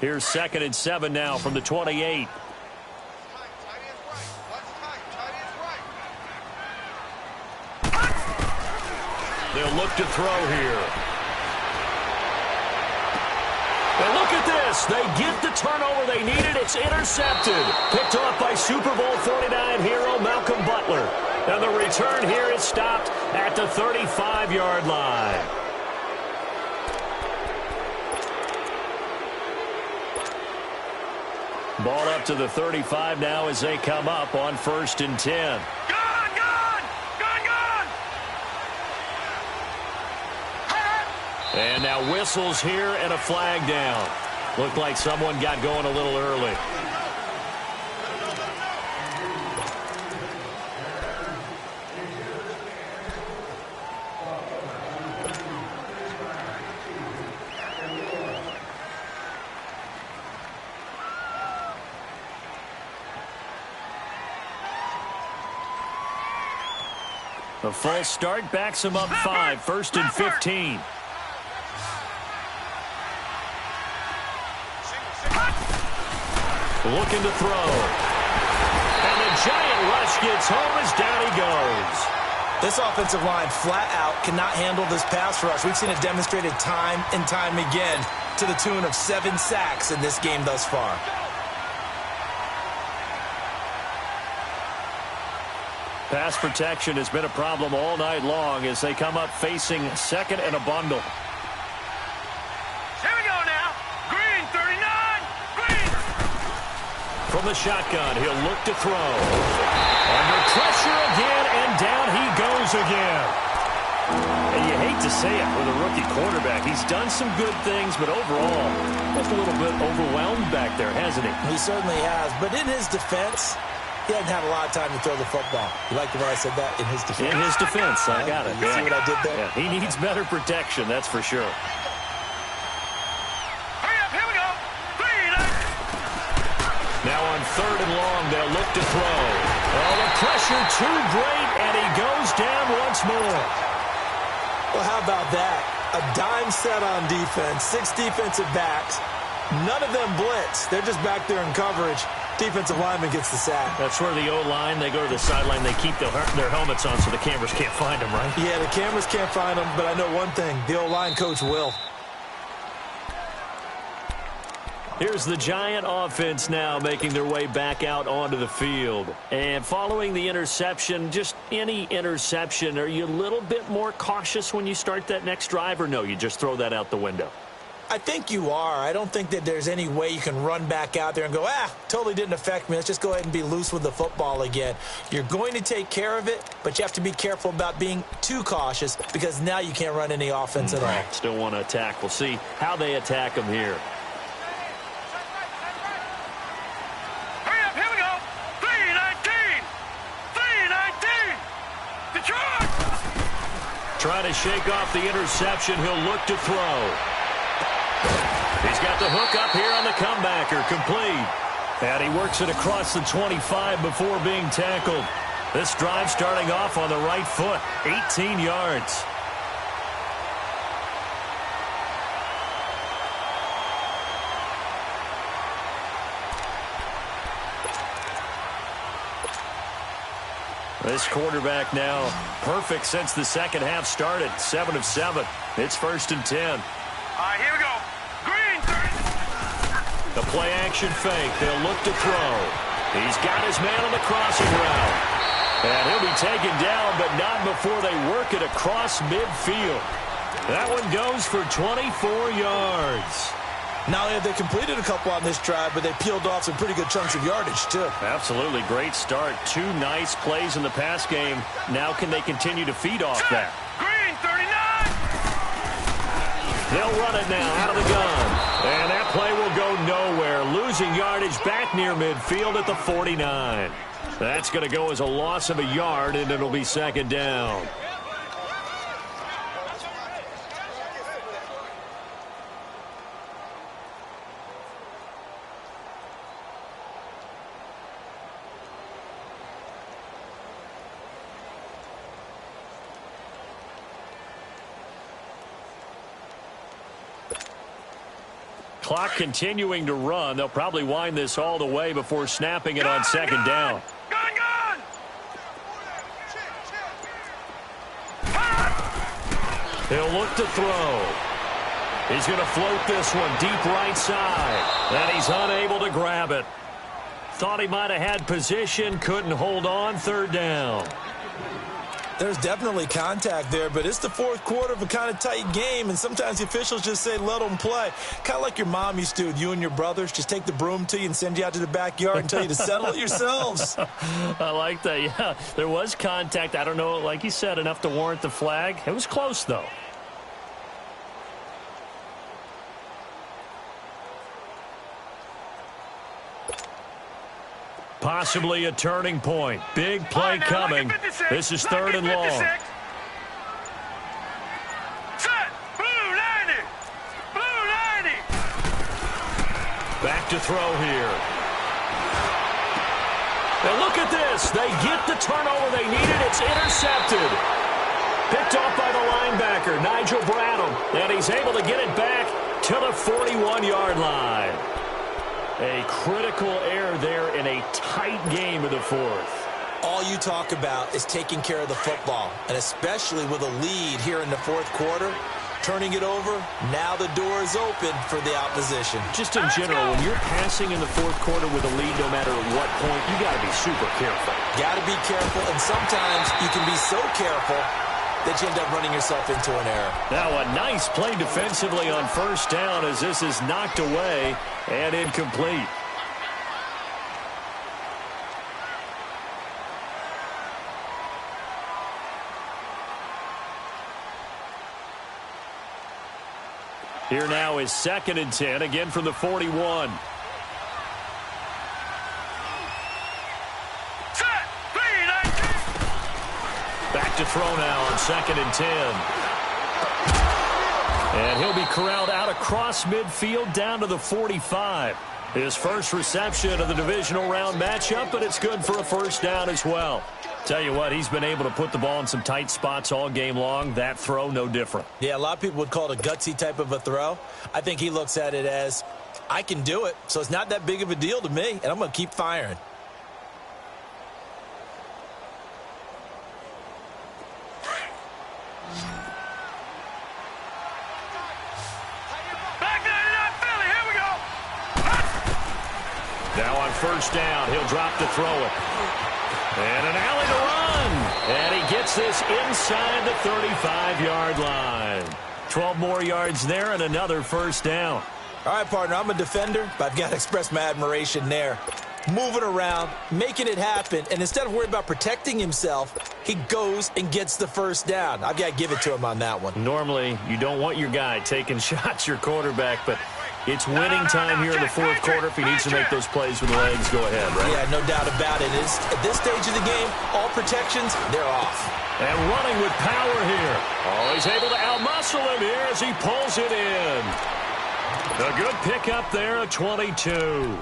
Here's 2nd and 7 now from the 28. They'll look to throw here. And look at this. They get the turnover they needed. It's intercepted. Picked off by Super Bowl 49 hero Malcolm Butler. And the return here is stopped at the 35-yard line. Ball up to the 35 now as they come up on 1st and 10. And now whistles here and a flag down. Looked like someone got going a little early. A false start backs him up 5, 1st and 15. Looking to throw. And the giant rush gets home as down he goes. This offensive line flat out cannot handle this pass rush. We've seen it demonstrated time and time again to the tune of 7 sacks in this game thus far. Pass protection has been a problem all night long as they come up facing 2nd and a bundle. Here we go now. Green, 39. Green. From the shotgun, he'll look to throw. Under pressure again, and down he goes again. And you hate to say it with a rookie quarterback. He's done some good things, but overall, looked a little bit overwhelmed back there, hasn't he? He certainly has, but in his defense, he hasn't had a lot of time to throw the football. You like the way I said that? In his defense. In his defense, I got it. You see what I did there? Yeah, he needs better protection, that's for sure. Hurry up, here we go. Green. Now on 3rd and long, they'll look to throw. Oh, the pressure too great, and he goes down once more. Well, how about that? A dime set on defense, 6 defensive backs. None of them blitz. They're just back there in coverage. Defensive lineman gets the sack. That's where the O-line, they go to the sideline, they keep their helmets on so the cameras can't find them, right? Yeah, the cameras can't find them, but I know one thing. The O-line coach will. Here's the Giant offense now making their way back out onto the field. And following the interception, just any interception, are you a little bit more cautious when you start that next drive, or no, you just throw that out the window? I think you are. I don't think that there's any way you can run back out there and go, totally didn't affect me. Let's just go ahead and be loose with the football again. You're going to take care of it, but you have to be careful about being too cautious because now you can't run any offense at all. Still want to attack. We'll see how they attack him here. Hurry up, here we go. 3-19. 3-19. Detroit. Trying to shake off the interception. He'll look to throw. He's got the hook up here on the comebacker. Complete. And he works it across the 25 before being tackled. This drive starting off on the right foot. 18 yards. This quarterback now perfect since the second half started. 7 of 7. It's 1st and 10. All right, here we go. Green, 30. The play action fake. They'll look to throw. He's got his man on the crossing route. And he'll be taken down, but not before they work it across midfield. That one goes for 24 yards. Not only have they completed a couple on this drive, but they peeled off some pretty good chunks of yardage, too. Absolutely. Great start. 2 nice plays in the pass game. Now can they continue to feed off that? Green, 39. They'll run it now out of the gun. And that play will go nowhere. Losing yardage back near midfield at the 49. That's going to go as a loss of a yard, and it'll be 2nd down. Clock continuing to run. They'll probably wind this all the way before snapping it on 2nd down. Gun! He'll look to throw. He's going to float this one deep right side. And he's unable to grab it. Thought he might have had position. Couldn't hold on. 3rd down. There's definitely contact there, but it's the 4th quarter of a kind of tight game, and sometimes the officials just say, let them play. Kind of like your mom used to with you and your brothers. Just take the broom to you and send you out to the backyard and tell you to settle it yourselves. I like that, yeah. There was contact. I don't know, like you said, enough to warrant the flag. It was close, though. Possibly a turning point. Big play coming. This is 3rd and long. Set. Blue 90. Blue 90. Back to throw here. And look at this. They get the turnover they needed. It's intercepted. Picked off by the linebacker, Nigel Bradham. And he's able to get it back to the 41-yard line. A critical error there in a tight game of the 4th. All you talk about is taking care of the football, and especially with a lead here in the 4th quarter, turning it over, now the door is open for the opposition. Just in general, when you're passing in the 4th quarter with a lead, no matter at what point, you got to be super careful. Got to be careful, and sometimes you can be so careful that you end up running yourself into an error. Now a nice play defensively on 1st down as this is knocked away and incomplete. Here now is 2nd and 10, again from the 41. Back to throw now on 2nd and 10. And he'll be corralled out across midfield down to the 45. His first reception of the divisional round matchup, but it's good for a 1st down as well. Tell you what, he's been able to put the ball in some tight spots all game long. That throw, no different. Yeah, a lot of people would call it a gutsy type of a throw. I think he looks at it as, I can do it, so it's not that big of a deal to me, and I'm going to keep firing. Now on 1st down, he'll drop to throw it. And an alley to run. And he gets this inside the 35-yard line. 12 more yards there and another first down. All right, partner, I'm a defender, but I've got to express my admiration there. Moving around, making it happen, and instead of worrying about protecting himself, he goes and gets the first down. I've got to give it to him on that one. Normally, you don't want your guy taking shots, your quarterback, but it's winning time here in the fourth quarter. If he needs to make those plays with the legs, go ahead, right? Yeah, no doubt about it. At this stage of the game, all protections, they're off. And running with power here. Oh, he's able to outmuscle him here as he pulls it in. A good pickup there, a 22.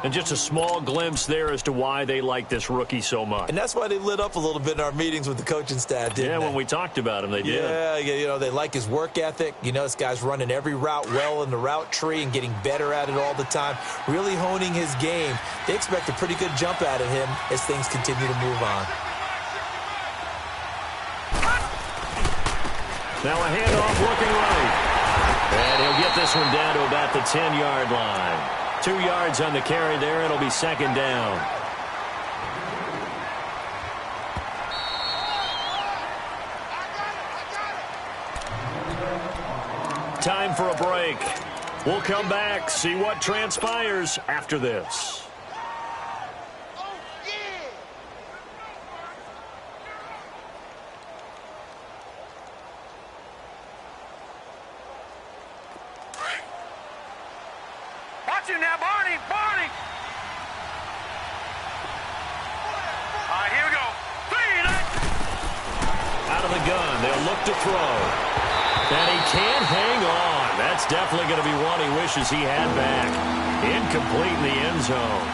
And just a small glimpse there as to why they like this rookie so much. And that's why they lit up a little bit in our meetings with the coaching staff, didn't they? Yeah, when we talked about him, they did. Yeah, you know, they like his work ethic. You know, this guy's running every route well in the route tree and getting better at it all the time, really honing his game. They expect a pretty good jump out of him as things continue to move on. Now a handoff looking right. And he'll get this one down to about the 10-yard line. 2 yards on the carry there. It'll be second down. Time for a break. We'll come back, see what transpires after this. Watch him now, Barney! Barney! All right, here we go. Out of the gun, they'll look to throw. And he can't hang on. That's definitely going to be one he wishes he had back. Incomplete in the end zone.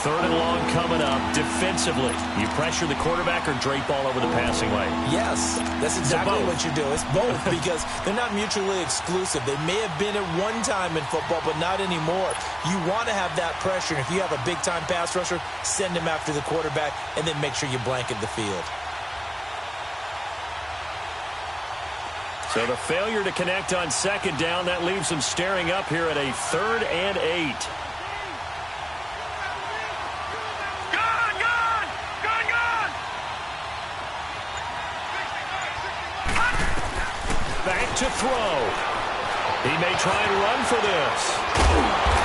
Third and long coming up. Defensively, you pressure the quarterback or drape all over the passing lane? Yes, that's exactly what you do. It's both because they're not mutually exclusive. They may have been at one time in football, but not anymore. You want to have that pressure. And if you have a big-time pass rusher, send him after the quarterback and then make sure you blanket the field. So the failure to connect on second down, that leaves them staring up here at a 3rd and 8. Back to throw. He may try and run for this.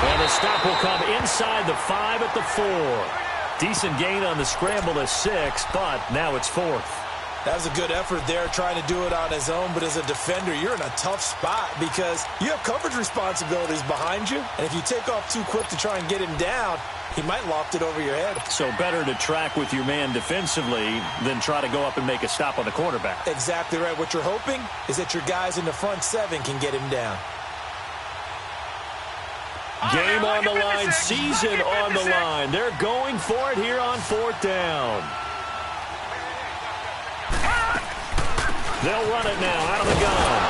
And the stop will come inside the 5 at the 4. Decent gain on the scramble to 6, but now it's 4th. That was a good effort there trying to do it on his own, but as a defender, you're in a tough spot because you have coverage responsibilities behind you, and if you take off too quick to try and get him down, he might loft it over your head. So better to track with your man defensively than try to go up and make a stop on the quarterback. Exactly right. What you're hoping is that your guys in the front 7 can get him down. Game on the line, season on the line. They're going for it here on 4th down. They'll run it now out of the gun.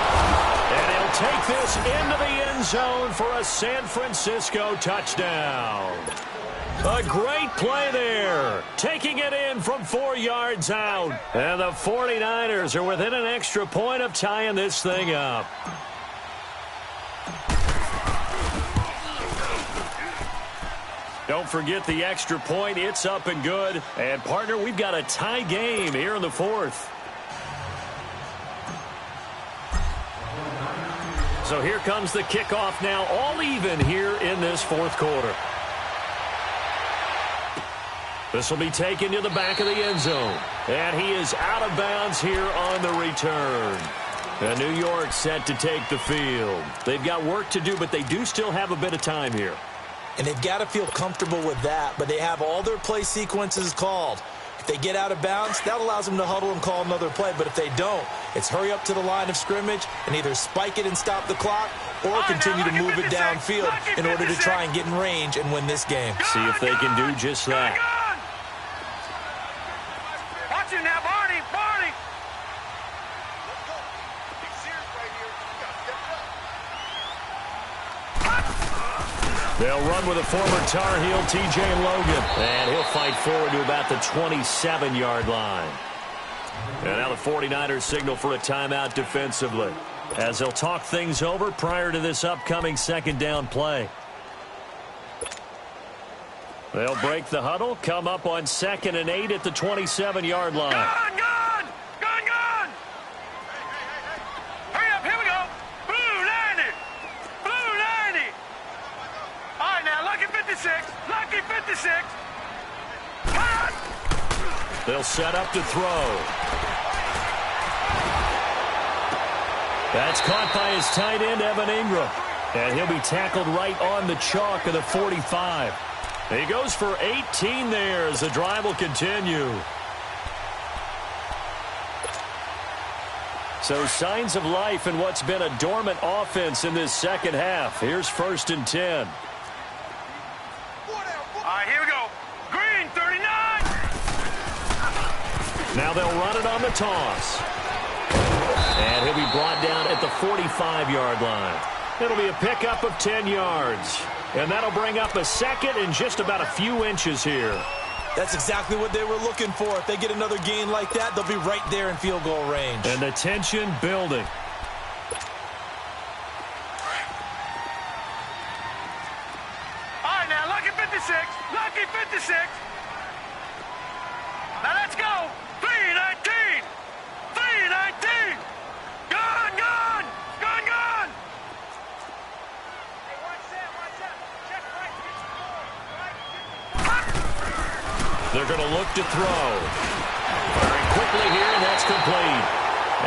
And he'll take this into the end zone for a San Francisco touchdown. A great play there. Taking it in from 4 yards out. And the 49ers are within an extra point of tying this thing up. Don't forget the extra point. It's up and good. And, partner, we've got a tie game here in the 4th. So here comes the kickoff now, all even here in this 4th quarter. This will be taken to the back of the end zone. And he is out of bounds here on the return. And New York set to take the field. They've got work to do, but they do still have a bit of time here. And they've got to feel comfortable with that, but they have all their play sequences called. If they get out of bounds, that allows them to huddle and call another play. But if they don't, it's hurry up to the line of scrimmage and either spike it and stop the clock or continue to move it downfield in order to try and get in range and win this game. See if they can do just that. Watch him now, Barney! Barney! They'll run with a former Tar Heel, T.J. Logan. And he'll fight forward to about the 27-yard line. And now the 49ers signal for a timeout defensively, as they'll talk things over prior to this upcoming second down play. They'll break the huddle, come up on 2nd and 8 at the 27-yard line. Gun! Gun! Gun! Gun! They'll set up to throw. That's caught by his tight end, Evan Ingram. And he'll be tackled right on the chalk of the 45. He goes for 18 there as the drive will continue. So signs of life in what's been a dormant offense in this second half. Here's 1st and 10. All right, here we go. Green, 39. Now they'll run it on the toss. And he'll be brought down at the 45-yard line. It'll be a pickup of 10 yards. And that'll bring up a second and just about a few inches here. That's exactly what they were looking for. If they get another gain like that, they'll be right there in field goal range. And the tension building. All right, now, lucky 56. Lucky 56. Now, let's go. 319. 319. Gun, gun. Gun, gun. Hey, watch that, watch that. Check right, get the ball. Right, get the ball. They're going to look to throw. Very quickly here, and that's complete.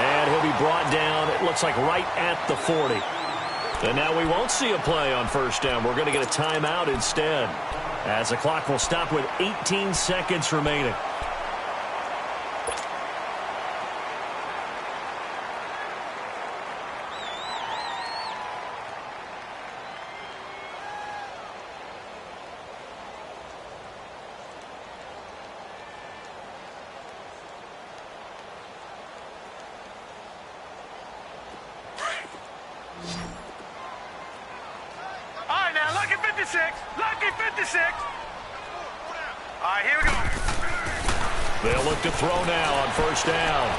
And he'll be brought down, it looks like right at the 40. And now we won't see a play on 1st down. We're going to get a timeout instead, as the clock will stop with 18 seconds remaining. Lucky 56. All right, here we go. They'll look to throw now on 1st down.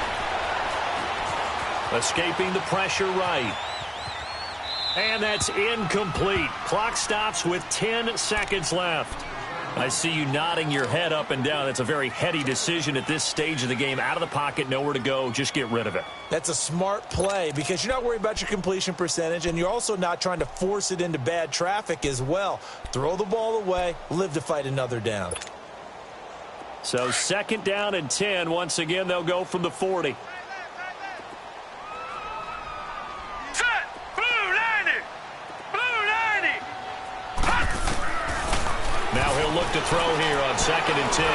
Escaping the pressure right. And that's incomplete. Clock stops with 10 seconds left. I see you nodding your head up and down. That's a very heady decision at this stage of the game. Out of the pocket, nowhere to go. Just get rid of it. That's a smart play because you're not worried about your completion percentage, and you're also not trying to force it into bad traffic as well. Throw the ball away, live to fight another down. So 2nd down and 10. Once again, they'll go from the 40. Look to throw here on 2nd and 10.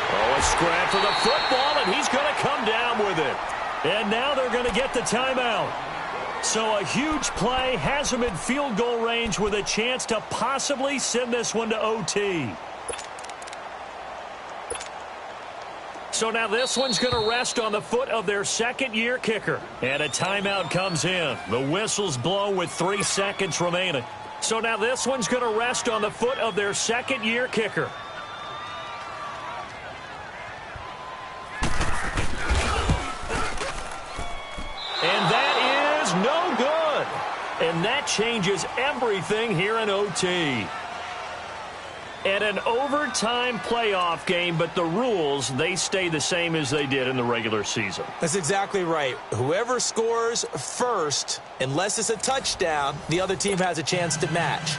Oh, a scrap for the football, and he's going to come down with it. And now they're going to get the timeout. So a huge play has him in field goal range with a chance to possibly send this one to OT. So now this one's going to rest on the foot of their 2nd-year kicker. And a timeout comes in. The whistle's blow with 3 seconds remaining. So now this one's going to rest on the foot of their 2nd-year kicker. And that is no good. And that changes everything here in OT. And an overtime playoff game, but the rules, they stay the same as they did in the regular season. That's exactly right. Whoever scores first, unless it's a touchdown, the other team has a chance to match.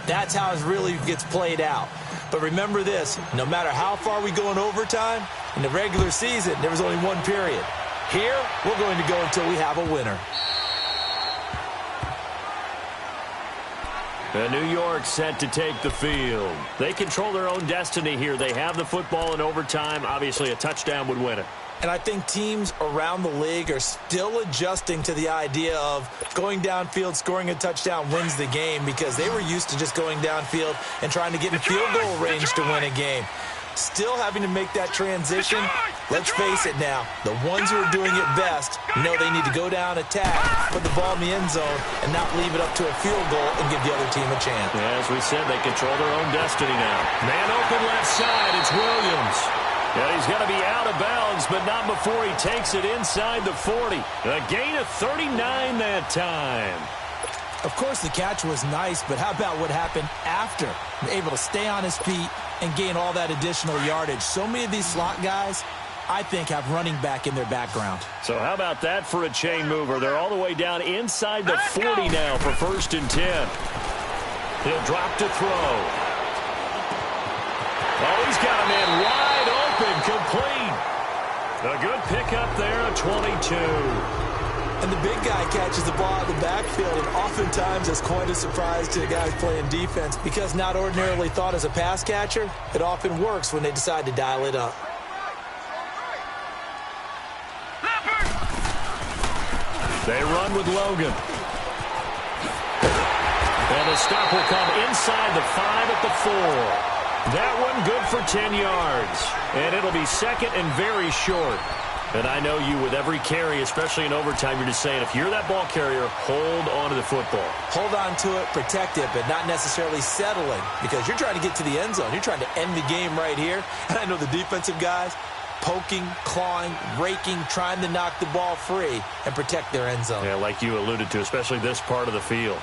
That's how it really gets played out. But remember this, no matter how far we go in overtime, in the regular season, there was only one period. Here, we're going to go until we have a winner. And New York set to take the field. They control their own destiny here. They have the football in overtime. Obviously, a touchdown would win it. And I think teams around the league are still adjusting to the idea of going downfield, scoring a touchdown wins the game because they were used to just going downfield and trying to get in field goal range to win a game. Still having to make that transition. Let's face it now, the ones who are doing it best know they need to go down, attack, put the ball in the end zone, and not leave it up to a field goal and give the other team a chance. Yeah, as we said, they control their own destiny now. Man open left side, it's Williams. Yeah, he's going to be out of bounds, but not before he takes it inside the 40. A gain of 39 that time. Of course, the catch was nice, but how about what happened after? Able to stay on his feet and gain all that additional yardage. So many of these slot guys, I think, have running back in their background. So how about that for a chain mover? They're all the way down inside the 40 now for 1st and 10. He'll drop to throw. Oh, he's got a man wide open. A good pickup there, a 22. And the big guy catches the ball in the backfield, and oftentimes it's quite a surprise to the guys playing defense because not ordinarily thought as a pass catcher, it often works when they decide to dial it up. They run with Logan. And the stop will come inside the 5 at the 4. That one good for 10 yards. And it'll be second and very short. And I know you, with every carry, especially in overtime, you're just saying, if you're that ball carrier, hold on to the football. Hold on to it, protect it, but not necessarily settling because you're trying to get to the end zone. You're trying to end the game right here. And I know the defensive guys poking, clawing, raking, trying to knock the ball free and protect their end zone. Yeah, like you alluded to, especially this part of the field.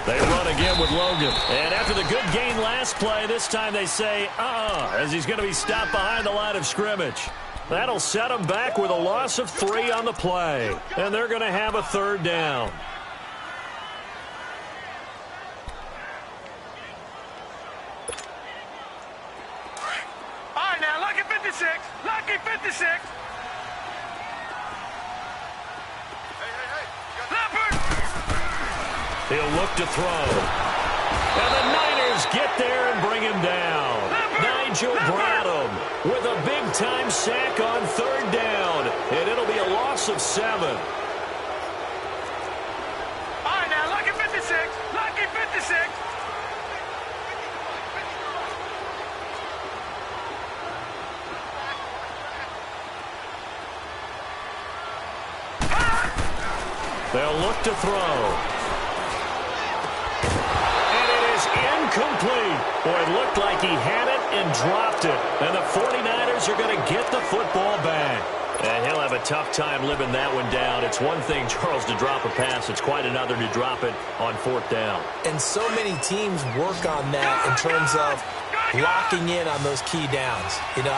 They run again with Logan. And after the good gain last play, this time they say, as he's going to be stopped behind the line of scrimmage. That'll set him back with a loss of 3 on the play. And they're going to have a third down. All right, now, lucky 56. Lucky 56. He'll look to throw. And the Niners get there and bring him down. Nigel Bradham with a big-time sack on third down. And it'll be a loss of 7. All right, now, lucky 56. Lucky 56. They'll look to throw. Incomplete. Boy, it looked like he had it and dropped it. And the 49ers are going to get the football back. And he'll have a tough time living that one down. It's one thing, Charles, to drop a pass. It's quite another to drop it on 4th down. And so many teams work on that in terms of locking in on those key downs. You know,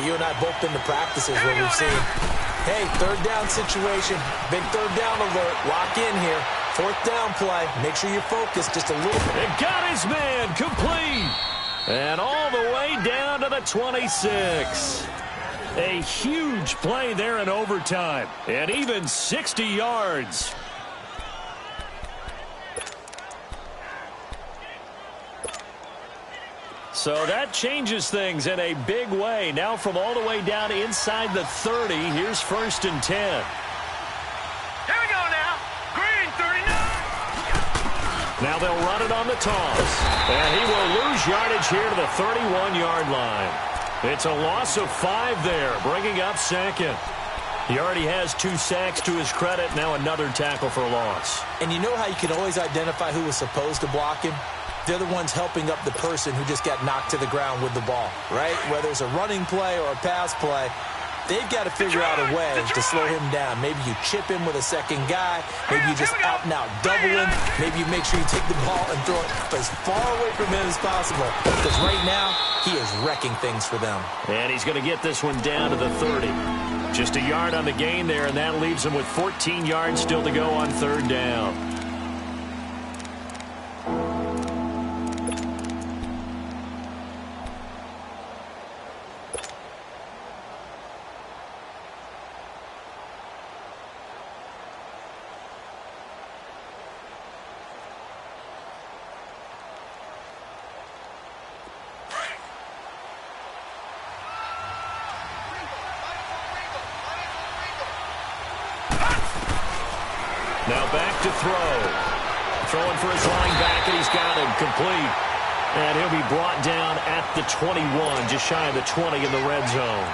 you and I both been to practices where we've seen, hey, third down situation, big third down alert, lock in here. 4th down play. Make sure you're focused just a little bit. It got his man complete. And all the way down to the 26. A huge play there in overtime. And even 60 yards. So that changes things in a big way. Now from all the way down inside the 30, here's 1st and 10. Here we go now. Green 39. Now they'll run it on the toss. And he will lose yardage here to the 31-yard line. It's a loss of 5 there, bringing up second. He already has 2 sacks to his credit. Now another tackle for loss. And you know how you can always identify who was supposed to block him? They're the ones helping up the person who just got knocked to the ground with the ball, right? Whether it's a running play or a pass play, they've got to figure out a way to slow him down. Maybe you chip him with a second guy. Maybe you just out and out double him. Maybe you make sure you take the ball and throw it as far away from him as possible. Because right now, he is wrecking things for them. And he's going to get this one down to the 30. Just a yard on the gain there, and that leaves him with 14 yards still to go on 3rd down. Now back to throw. Throwing for his line back, and he's got him complete. And he'll be brought down at the 21, just shy of the 20 in the red zone.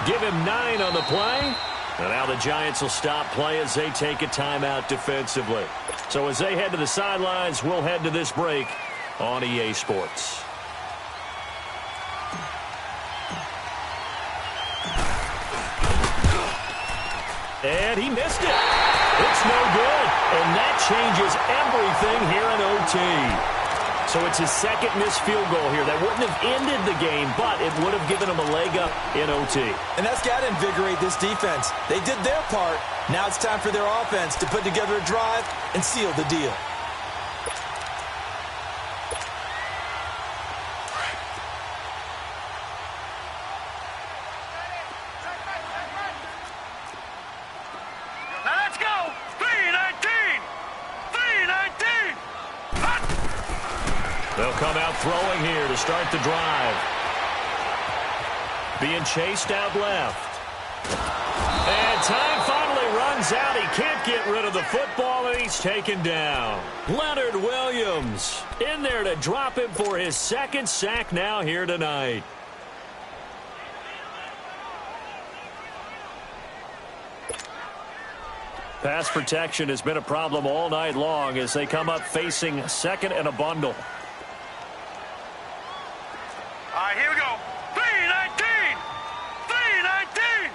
Give him 9 on the play. And now the Giants will stop play as they take a timeout defensively. So as they head to the sidelines, we'll head to this break on EA Sports. And he missed it. It's no good. And that changes everything here in OT. So it's his second missed field goal here. That wouldn't have ended the game, but it would have given him a leg up in OT. And that's got to invigorate this defense. They did their part. Now it's time for their offense to put together a drive and seal the deal. Now let's go. 3-19. 3-19. They'll come out throwing here to start the drive. Being chased out left. And time finally runs out. He can't get rid of the football, and he's taken down. Leonard Williams in there to drop him for his second sack now here tonight. Pass protection has been a problem all night long as they come up facing second and a bundle. All right, here we go. 3-19. 3-19.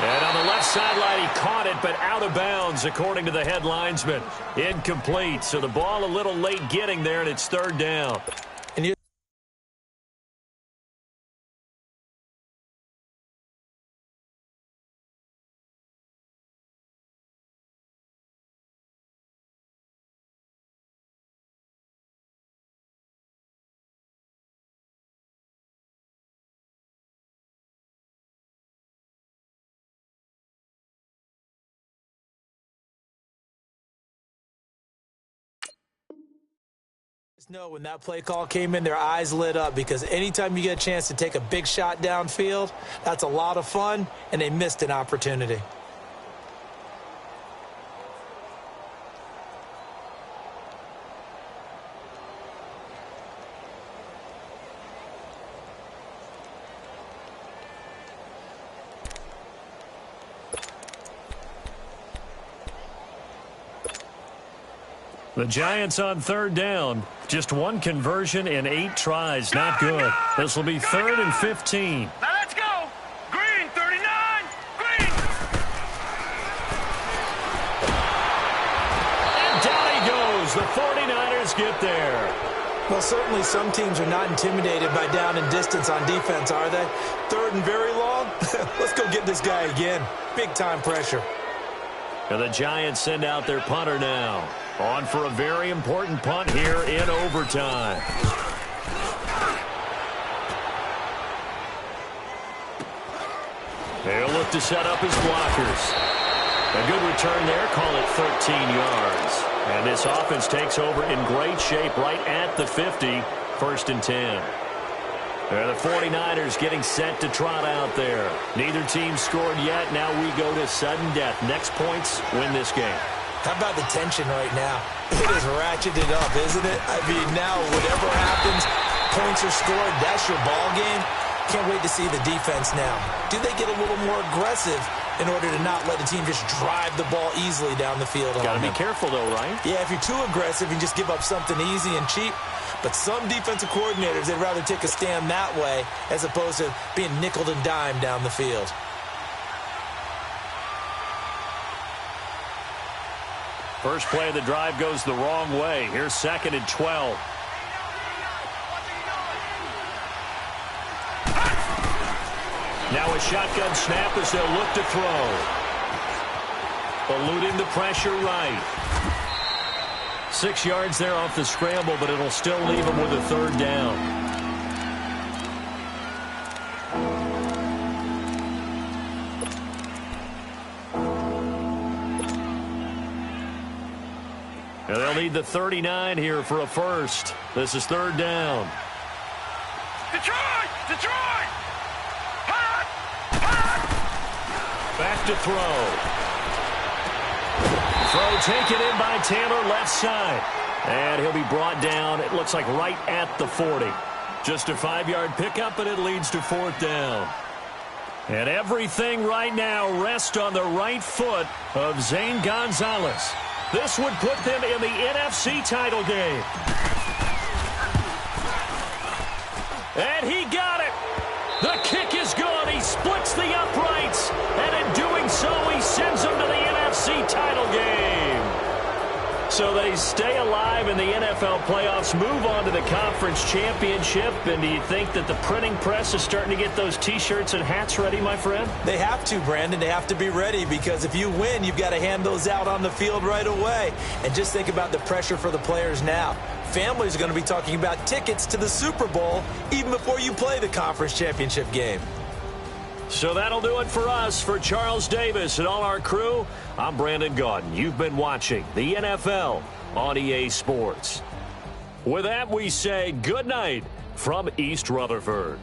And on the left sideline, he caught it, but out of bounds, according to the head linesman. Incomplete, so the ball a little late getting there, and it's third down. And you know when that play call came in, their eyes lit up, because anytime you get a chance to take a big shot downfield, that's a lot of fun, and they missed an opportunity. The Giants on third down. Just one conversion in 8 tries. Not good. This will be 3rd and 15. Now let's go. Green, 39. Green. And down he goes. The 49ers get there. Well, certainly some teams are not intimidated by down and distance on defense, are they? 3rd and very long? Let's go get this guy again. Big-time pressure. And the Giants send out their punter now. On for a very important punt here in overtime. They'll look to set up his blockers. A good return there, call it 13 yards. And this offense takes over in great shape right at the 50, 1st and 10. The 49ers getting set to trot out there. Neither team scored yet. Now we go to sudden death. Next points win this game. How about the tension right now? It is ratcheted up, isn't it? I mean, now whatever happens, points are scored, that's your ball game. Can't wait to see the defense now. Do they get a little more aggressive in order to not let the team just drive the ball easily down the field? Got to be careful, though, right? Yeah, if you're too aggressive and just give up something easy and cheap. But some defensive coordinators, they'd rather take a stand that way as opposed to being nickeled and dimed down the field. First play of the drive goes the wrong way. Here's 2nd and 12. Now a shotgun snap as they'll look to throw. Eluding the pressure right. 6 yards there off the scramble, but it'll still leave him with a 3rd down. And they'll need the 39 here for a first. This is 3rd down. Detroit! Detroit! Hot! Hot! Back to throw. Throw taken in by Taylor left side. And he'll be brought down, it looks like right at the 40. Just a 5-yard pickup, and it leads to 4th down. And everything right now rests on the right foot of Zane Gonzalez. This would put them in the NFC title game. And he got it. The kick is good. He splits the uprights. And in doing so, he sends So they stay alive in the NFL playoffs, move on to the conference championship. And do you think that the printing press is starting to get those T-shirts and hats ready, my friend? They have to, Brandon. They have to be ready because if you win, you've got to hand those out on the field right away. And just think about the pressure for the players now. Families are going to be talking about tickets to the Super Bowl even before you play the conference championship game. So that'll do it for us. For Charles Davis and all our crew, I'm Brandon Gaudin. You've been watching the NFL on EA Sports. With that, we say good night from East Rutherford.